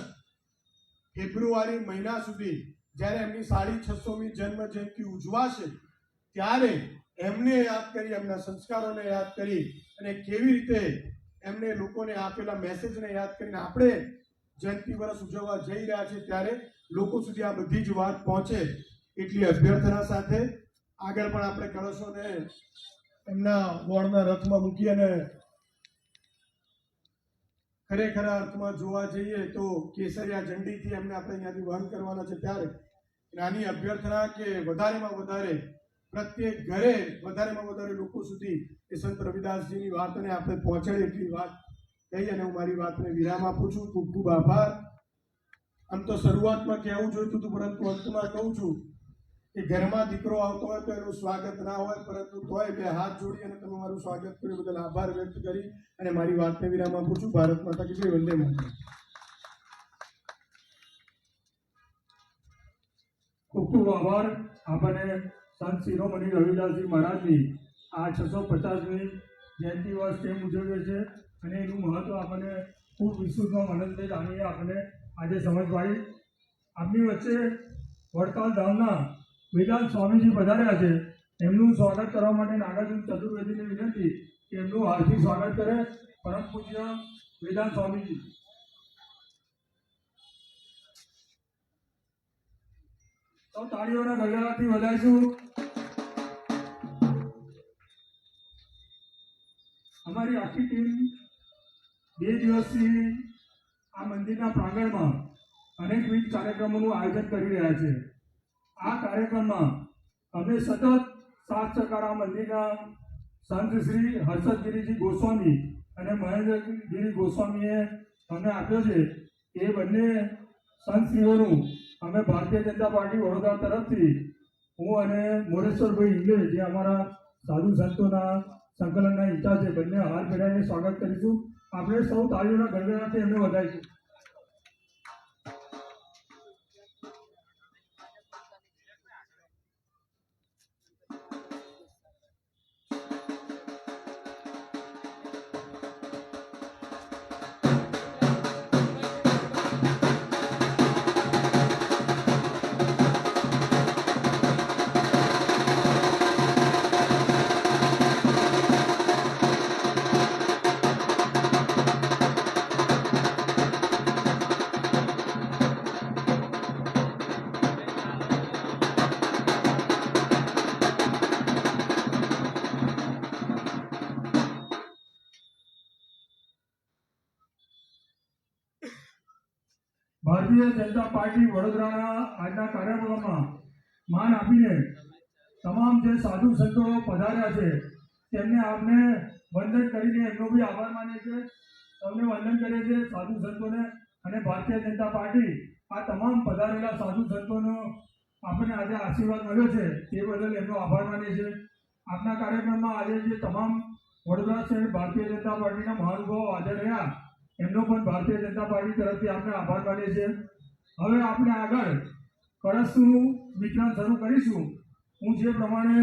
ફેબ્રુઆરી મહિના સુધી જ્યારે એમની 650મી જન્મ જયંતિ ઉજવાશે ત્યારે એમને યાદ કરી એમના સંસ્કારોને યાદ કરી અને કેવી રીતે એમને લોકોને આપેલા મેસેજને યાદ કરીને આપણે જયંતિ વર્ષ ઉજવવા જઈ રહ્યા છે ત્યારે લોકો સુધી આ બધી જ વાત પહોંચે એટલી અભ્યર્થના સાથે આગળ પણ આપણે કળશોને એમના વોર્ડના રથમાં મૂકી અને ખરેખર અર્થમાં જોવા જઈએ તો કેસરિયા ઝંડીથી એમને આપણે અહીંયાથી વહન કરવાના છે ત્યારે નાની અભ્યર્થના કે વધારેમાં વધારે પ્રત્યેક ઘરે વધારેમાં વધારે લોકો સુધી એ સંત રવિદાસજીની વાતને આપણે પહોંચાડે એટલી વાત કહી અને હું મારી વાતને વિરામ આપું છું ખૂબ ખૂબ આભાર આમ તો શરૂઆતમાં કહેવું જોઈતું હતું પરંતુ અંતમાં કહું છું કે ઘરમાં દીકરો આવતો હોય તો એનું સ્વાગત ના હોય પરંતુ તોય બે હાથ જોડી અને તમે મારું સ્વાગત કર્યું બદલ આભાર વ્યક્ત કરી અને મારી વાતને વિરામ આપું છું. ભારત માતા કી જય. વંદે માતરમ. ખૂબ ખૂબ આભાર આપણને સંત શિરોમણી રવિદાસજી મહારાજની આ 650મી જયંતિ વર્ષ કેમ ઉજવીએ છે અને એનું મહત્ત્વ આપણને ખૂબ વિસ્તૃતમાં મનનભાઈ જાણીએ આપણને આજે સમજ પાડી. આપની વચ્ચે વડતાલ ધામના વેદાંત સ્વામીજી પધાર્યા છે એમનું સ્વાગત કરવા માટે નાગાર્જુન ચતુર્વેદીને વિનંતી કે એમનું હાર્દિક સ્વાગત કરે પરમ પૂજ્ય વેદાંત સ્વામીજી. તો તાળીઓના ગગડાથી વધારીશું. અમારી આખી ટીમ 2 દિવસથી આ મંદિરના પ્રાંગણમાં અનેકવિધ કાર્યક્રમોનું આયોજન કરી રહ્યા છે. આ કાર્યક્રમમાં અમે સતત સાથ સહકાર આ મંદિરના સંત શ્રી હર્ષદગીરીજી ગોસ્વામી અને મહેન્દ્રગીરી ગોસ્વામીએ અમને આપ્યો છે. એ બંને સંતશ્રીઓનું અમે ભારતીય જનતા પાર્ટી વડોદરા તરફથી હું અને મોરેશ્વરભાઈ ઇંગલે જે અમારા સાધુ સંતોના સંકલનના ઇન્ચાર્જ છે બંને હાથ મિલાવીને સ્વાગત કરીશું. આપણે સૌ તાળીઓના ગણગણાટથી એમને વધારીશું. ભારતીય જનતા પાર્ટી વડોદરાના આજના કાર્યક્રમમાં માન આપીને તમામ જે સાધુ સંતો પધાર્યા છે તેમને આપને વંદન કરીને એમનો બી આભાર માને છે. તમને વંદન કરે છે સાધુ સંતોને અને ભારતીય જનતા પાર્ટી આ તમામ પધારેલા સાધુ સંતોનો આપણને આજે આશીર્વાદ મળ્યો છે તે બદલ એમનો આભાર માને છે. આપના કાર્યક્રમમાં આજે જે તમામ વડોદરા શહેર ભારતીય જનતા પાર્ટીના મહાનુભાવો હાજર રહ્યા એમનો પણ ભારતીય જનતા પાર્ટી તરફથી આપણે આભાર માનીએ છીએ. હવે આપણે આગળ કળશનું વિતરણ શરૂ કરીશું. હું જે પ્રમાણે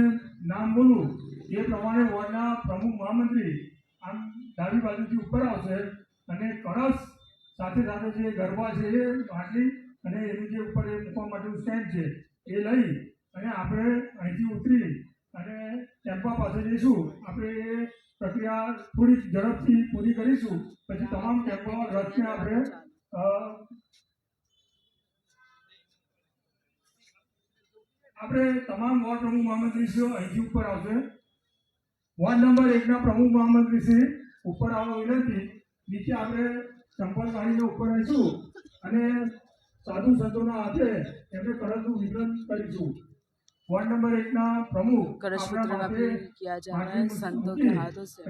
નામ બોલું એ પ્રમાણે વોર્ડના પ્રમુખ મહામંત્રી આમ ડાબી બાજુથી ઉપર આવશે અને કળશ સાથે સાથે જે ગરબા છે એ માટલી અને એનું જે ઉપર એ મૂકવા માટેનું સ્ટેન્ડ છે એ લઈ અને આપણે અહીંથી ઉતરી અને ટેમ્પા પાસે જઈશું. આપણે એ પ્રક્રિયા થોડી ઝડપથી પૂરી કરીશું. પછી તમામ ટેમ્પો રથને આપણે આપણે તમામ વોર્ડ પ્રમુખ મહામંત્રીશ્રીઓ અહીંથી ઉપર આવશે. વોર્ડ નંબર 1ના પ્રમુખ મહામંત્રીશ્રી ઉપર આવવા વિનંતી. નીચે આપણે ચંપલ કાઢીને ઉપર આવીશું અને સાધુ સંતોના હાથે એમને કળશનું વિતરણ કરીશું. वार्ड नंबर 1 ना प्रमुख कलश वितरण अभी किया जा रहा है संतों के हाथों से.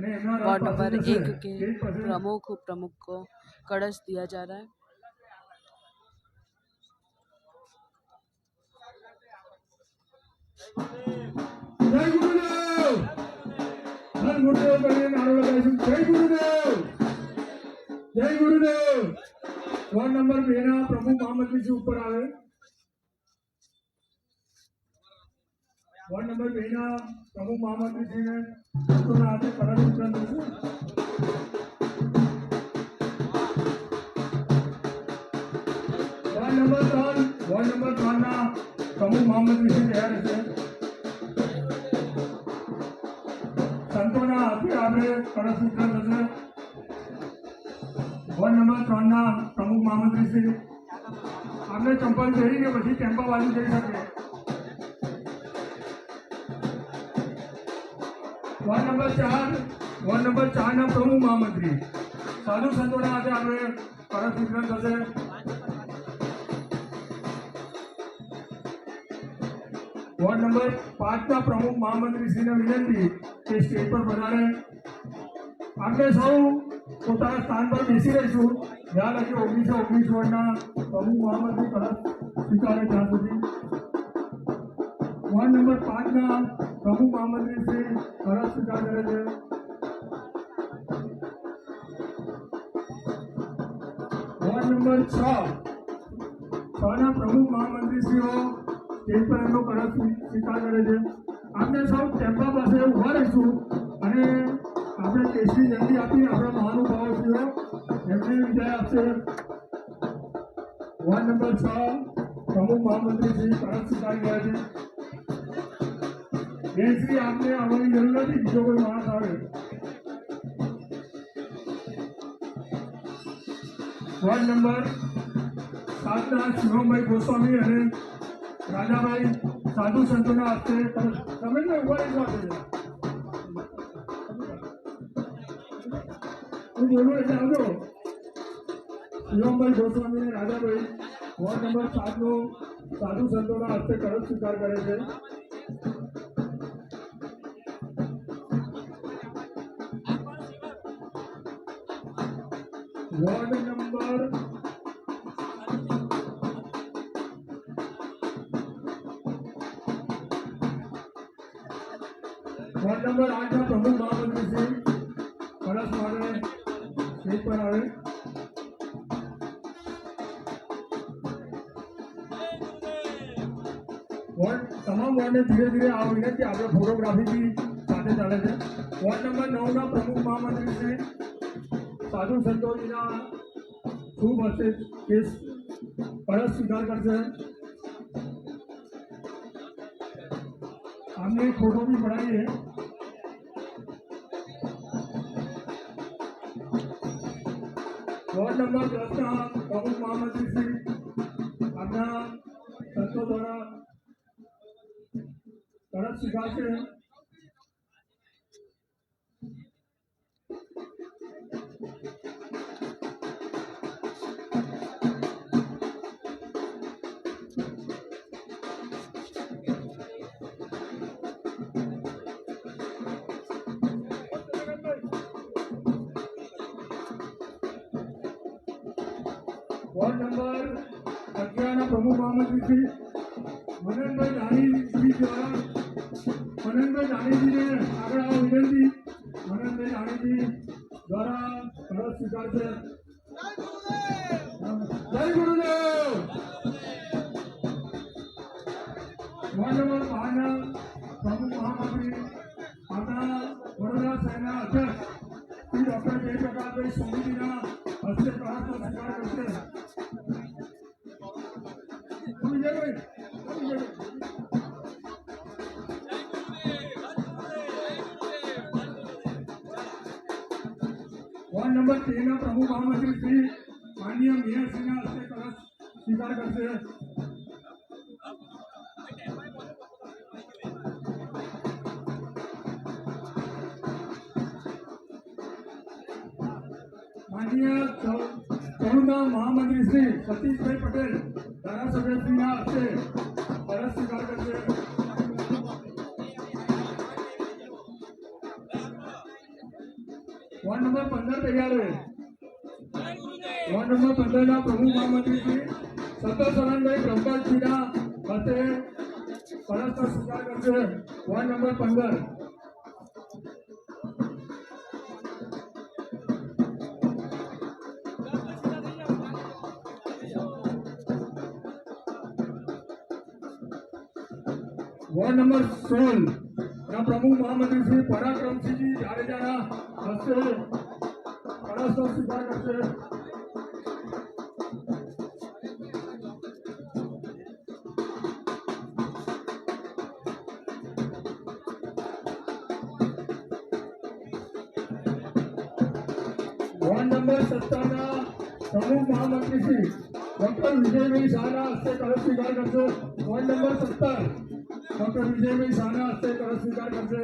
वार्ड नंबर 1 के प्रमुख उपप्रमुख को कलश दिया जा रहा है. जय गुरुदेव. धन गुरुदेव करके नारा लगाइશું. जय गुरुदेव. जय गुरुदेव. वार्ड नंबर 2 ना प्रमुख महामंत्री जी ऊपर आवे. वार्ड नंबर 2 ना प्रमुख महामंत्री जी ने तो आते कलश वितरण करશે. वार्ड नंबर 3 ना प्रमुख महामंत्री जी तैयार છે. સંતોના હાથે આપણે કળશ વિતરણ થશે. वार्ड नंबर 3 ના प्रमुख महामंत्री શ્રી આપણે ચંપલ પહેરીને પછી ટેમ્પા બાજુ જઈ શકે. वार्ड नंबर 4 ना प्रमुख महामंत्री साधु संतोना हाथे આપણે કળશ વિતરણ થશે. वार्ड नंबर 5 ના પ્રમુખ મહામંત્રી શ્રીને વિનંતી કે સ્ટેજ પર પધારે. આપણે સૌ પોતાના સ્થાન પર બેસી રહીશું જ્યાં લગી 1919 વાર્ડના પ્રમુખ મહામંત્રી કળશ સ્વીકારે ત્યાં સુધી. वार्ड नंबर 5 ना प्रमुख महामंत्री श्री कलश स्वीकार करे છે. वार्ड नंबर 6 ના प्रमुख महामंत्री श्रीઓ સ્ટેજ પર એમનો કળશ સ્વીકાર કરે છે. આપણે સૌ ટેમ્પા પાસે ઉભા રહીશું અને આપણે કેસરી જલ્દી આપી આપણા મહાનુભાવો શ્રીઓ એમને વિદાય આપશે. वार्ड नंबर 6 प्रमुख महामंत्री श्री कलश સ્વીકારી રહ્યા છે. बेनश्री आपने आवानी जरूर नहीं बीजो कोई मानस आवे. वार्ड नंबर 7 ना शिवमभाई गोस्वामी અને રાજાભાઈ સાધુ સંતોના હસ્તે તમે ઉભા રહીશો. હું બોલું એટલે આવજો. શિવમભાઈ ગોસ્વામી અને રાજાભાઈ वार्ड नंबर 7 નો સાધુ સંતોના હસ્તે કળશ સ્વીકાર કરે છે. वार्ड नंबर 8 ના प्रमुख महामंत्री श्री कलश मारे स्टेज पर आवे. તમામ વાર્ડને ધીરે ધીરે આ વિનંતી આપણે ફોટોગ્રાફીથી સાથે ચાલે છે. वार्ड नंबर 9 ના प्रमुख महामंत्री श्री साधु संतोषीना शुभ हस्ते केस कलश स्वीकार करશે. हमने एक फोटो भी बनाई है. वार्ड नंबर 10 ना प्रमुख महामंत्री श्री अपना संतों द्वारा कलश स्वीकार से. वार्ड नंबर 11 ना प्रमुख महामंत्री श्री मननभाई दानी जी द्वारा मननभाई दानी जी ने आगे आओ विनंती. मननभाई दानी जी द्वारा कलश स्वीकार से. जय गुरुदेव. वार्ड नंबर 5 ना प्रमुख महामंत्री अपना वडोदरा शहरना अध्यक्ष श्री डॉक्टर जयप्रकाशભાઈ સોનીજીના હસ્તે કળશનો સ્વીકાર કરશે. वार्ड नंबर 13 ना प्रमुख महामंत्री श्री माननीय मेयर श्रीના હસ્તે કળશ સ્વીકાર કરશે. માન્ય કરુણા મહામંત્રી શ્રી સતીશભાઈ પટેલ ધારાસભ્યશ્રીના હસ્તે ફરજ સ્વીકાર કરશે. વોર્ડ નંબર 15 તૈયાર है. वॉर्ड नंबर 15 ના પ્રમુખ મહામંત્રી શ્રી સત્તરસરણભાઈ બ્રહ્મજીના હસ્તે ફરજ સ્વીકાર કરશે. Ward number 15. वॉर्ड नंबर 16 ના પ્રમુખ મહામંત્રી શ્રી પરાક્રમસિંહજી જાડેજાના હસ્તે ફરજ સ્વીકાર કરશે. वॉर्ड नंबर 17 ના પ્રમુખ મહામંત્રી શ્રી ડોક્ટર વિજયભાઈ શાહના હસ્તે ફરજ સ્વીકાર કરશે. वॉर्ड नंबर 17 डॉक्टर विजयभाई शाहના હસ્તે ફરજ સ્વીકાર કરશે.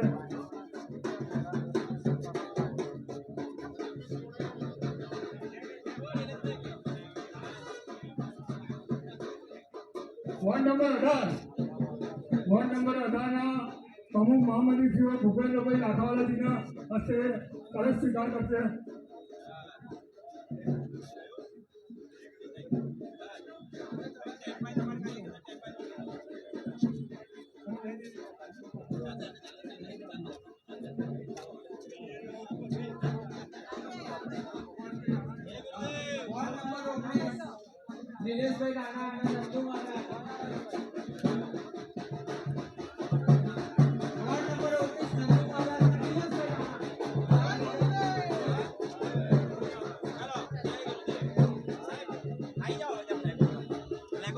वॉर्ड नंबर 18 ના પ્રમુખ મહામંત્રી શ્રી ભૂપેન્દ્રભાઈ લાખાવાલાજીના હસ્તે ફરજ સ્વીકાર કરશે.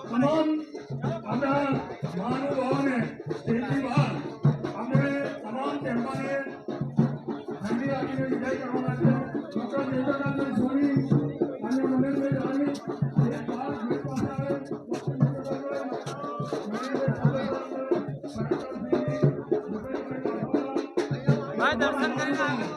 તમામ આપણા મહાનુભાવોને તેની બહાર આપણે તમામ ટેમ્પાને ઠંડી આપીને વિદાય કરવાના છે. ડોક્ટર દેવપ્રકાશભાઈ સોની અને મનોજભાઈ જાની એક બાર ગેટ પાસે આવે. ડોક્ટર દેવપ્રકાશભાઈ, મનોજભાઈ સાલેકર, પરાક્રમસિંહજી, ભૂપેન્દ્રભાઈ લાખાવાલા દર્શન કરીને આવે.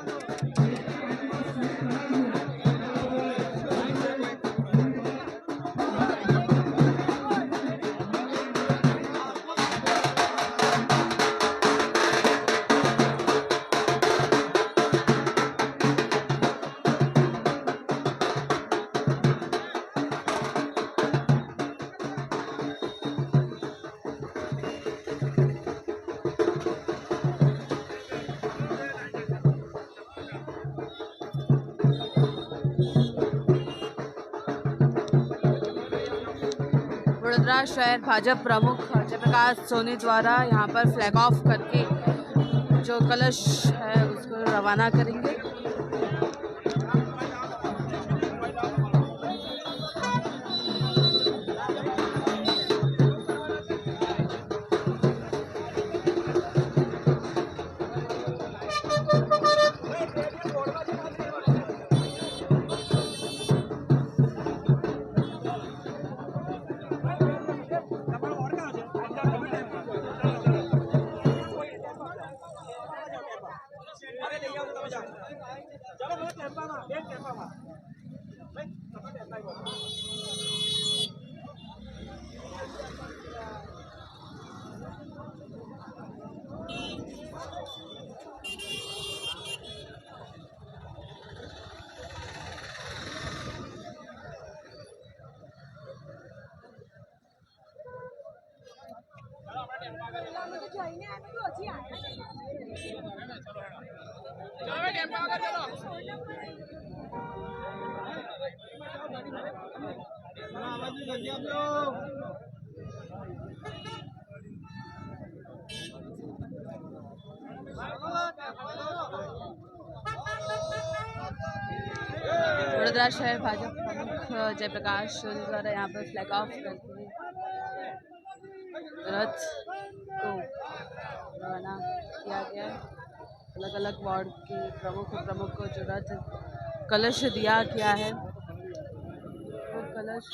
वडोदरा शहर भाजपा प्रमुख जयप्रकाश सोनी द्वारा यहाँ पर फ्लैग ऑफ करके जो कलश है उसको रवाना करेंगे. वडोदरा शहर भाजपा प्रमुख जयप्रकाश सोनी द्वारा यहाँ पर फ्लैग ऑफ करके रथ को रवाना किया गया है. अलग अलग वार्ड के प्रमुख को जो रथ कलश दिया गया है वो कलश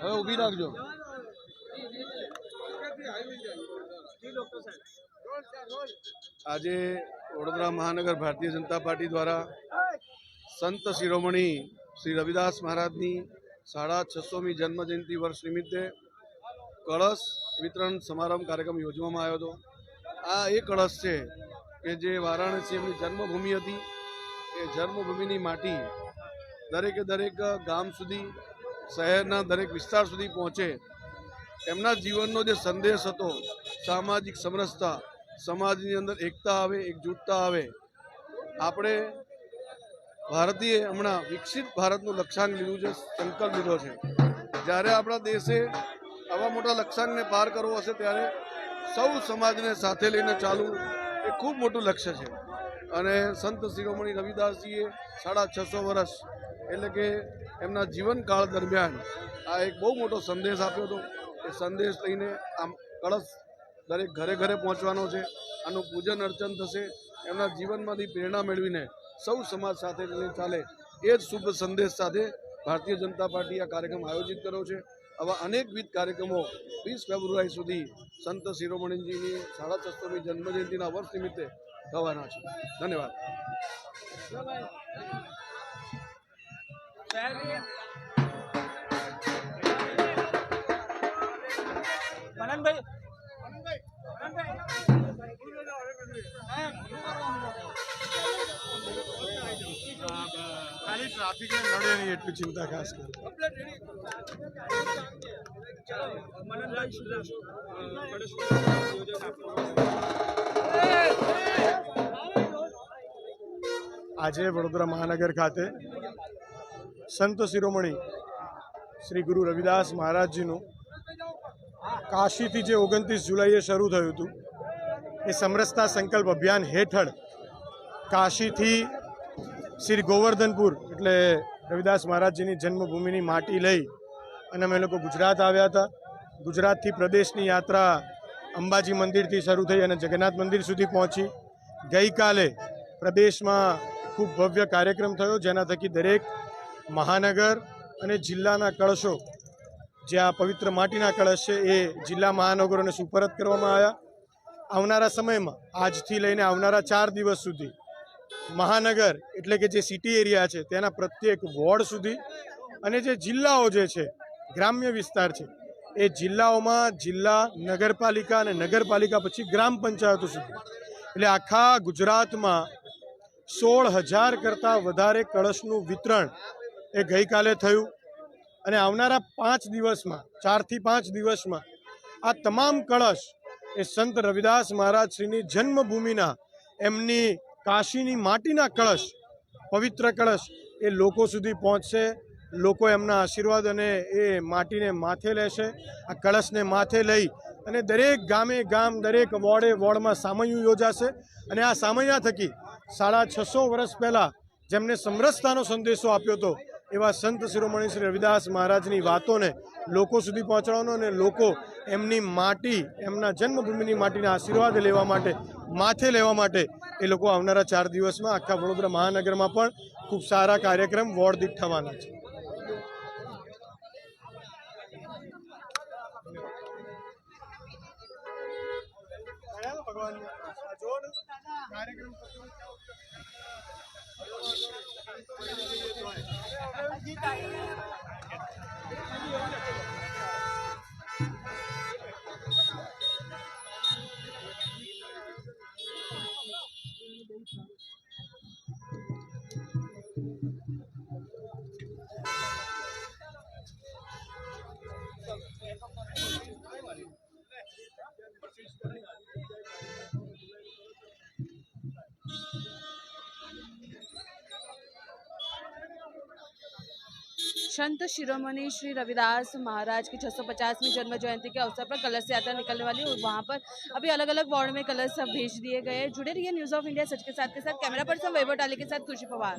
હવે ઊભી રાખજો. આજે વડોદરા મહાનગર ભારતીય જનતા પાર્ટી દ્વારા સંત શિરોમણી શ્રી રવિદાસ મહારાજની 650મી જન્મજયંતિ વર્ષ નિમિત્તે કળશ વિતરણ સમારંભ કાર્યક્રમ યોજવામાં આવ્યો હતો. આ એ કળશ છે કે જે વારાણસી એમની જન્મભૂમિ હતી. એ જન્મભૂમિની માટી દરેકે દરેક ગામ સુધી, શહેરના દરેક વિસ્તાર સુધી પહોંચે. એમના જીવનનો જે સંદેશ હતો, સામાજિક સમરસતા, સમાજની અંદર એકતા આવે, એકજૂટતા આવે. આપણે ભારતીય હમણાં વિકસિત ભારતનું લક્ષ્યાંક લીધું છે, સંકલ્પ લીધો છે. જ્યારે આપણા દેશે આવા મોટા લક્ષ્યાંકને પાર કરવો હશે ત્યારે સૌ સમાજને સાથે લઈને ચાલવું એ ખૂબ મોટું લક્ષ્ય છે. અને સંત શિરોમણી રવિદાસજીએ 650 વર્ષ એટલે કે એમના જીવનકાળ દરમિયાન આ એક બહુ મોટો સંદેશ આપ્યો હતો. એ સંદેશ લઈને આમ કળશ દરેક ઘરે ઘરે પહોંચવાનો છે. આનું પૂજન અર્ચન થશે. એમના જીવનમાંથી પ્રેરણા મેળવીને સૌ સમાજ સાથે લઈને ચાલે એ જ શુભ સંદેશ સાથે ભારતીય જનતા પાર્ટી આ કાર્યક્રમ આયોજિત કર્યો છે. આવા અનેકવિધ કાર્યક્રમો 20 ફેબ્રુઆરી સુધી સંત શિરોમણીજીની 650મી જન્મજયંતિના વર્ષ નિમિત્તે થવાના છે. ધન્યવાદ. ખાલી ટ્રાફિક નડે નહીં એટલી ચિંતા ખાસ કરી. આજે વડોદરા મહાનગર ખાતે સંત શિરોમણી શ્રી ગુરુ રવિદાસ મહારાજજીનું કાશીથી જે 29 જુલાઈએ શરૂ થયું હતું એ સમરસતા સંકલ્પ અભિયાન હેઠળ કાશીથી શ્રી ગોવર્ધનપુર એટલે રવિદાસ મહારાજજીની જન્મભૂમિની માટી લઈ અને અમે લોકો ગુજરાત આવ્યા હતા. ગુજરાતથી પ્રદેશની યાત્રા અંબાજી મંદિરથી શરૂ થઈ અને જગન્નાથ મંદિર સુધી પહોંચી. ગઈકાલે પ્રદેશમાં ખૂબ ભવ્ય કાર્યક્રમ થયો, જેના થકી દરેક મહાનગર અને જિલ્લાના કળશો, જે આ પવિત્ર માટીના કળશ છે, એ જિલ્લા મહાનગરોને સુપરત કરવામાં આવ્યા. આવનારા સમયમાં આજથી લઈને આવનારા 4 દિવસ સુધી મહાનગર એટલે કે જે સિટી એરિયા છે તેના પ્રત્યેક વોર્ડ સુધી અને જે જિલ્લાઓ જે છે, ગ્રામ્ય વિસ્તાર છે, એ જિલ્લાઓમાં જિલ્લા નગરપાલિકા અને નગરપાલિકા પછી ગ્રામ પંચાયતો સુધી, એટલે આખા ગુજરાતમાં 16,000 કરતાં વધારે કળશનું વિતરણ એ ગઈકાલે થયું. અને આવનારા 5 દિવસમાં, 4 થી 5 દિવસમાં આ તમામ કળશ એ સંત રવિદાસ મહારાજ શ્રીની જન્મભૂમિના એમની કાશીની માટીના કળશ, પવિત્ર કળશ એ લોકો સુધી પહોંચશે. લોકો એમના આશીર્વાદ અને એ માટીને માથે લેશે. આ કળશને માથે લઈ અને દરેક ગામે ગામ, દરેક વોર્ડે વોર્ડમાં સામૈયું યોજાશે. અને આ સામૈયા થકી 650 વર્ષ પહેલાં જેમને સમરસતાનો સંદેશો આપ્યો હતો એવા સંત શિરોમણી શ્રી રવિદાસ મહારાજની વાતોને લોકો સુધી પહોંચાડવાનો અને લોકો એમની માટી, એમના જન્મભૂમિની માટીના આશીર્વાદ લેવા માટે, માથે લેવા માટે એ લોકો આવનારા 4 દિવસમાં આખા વડોદરા મહાનગરમાં પણ ખૂબ સારા કાર્યક્રમ વોર્ડ દીઠ થવાના છે. संत शिरोमणि श्री रविदास महाराज की 650वीं जन्म जयंती के अवसर पर कलश यात्रा निकलने वाली है और वहाँ पर अभी अलग अलग वार्ड में कलश सब भेज दिए गए हैं। जुड़े रहिए न्यूज़ ऑफ इंडिया सच के साथ कैमरा पर्सन वैभव टाले के साथ खुशी पवार।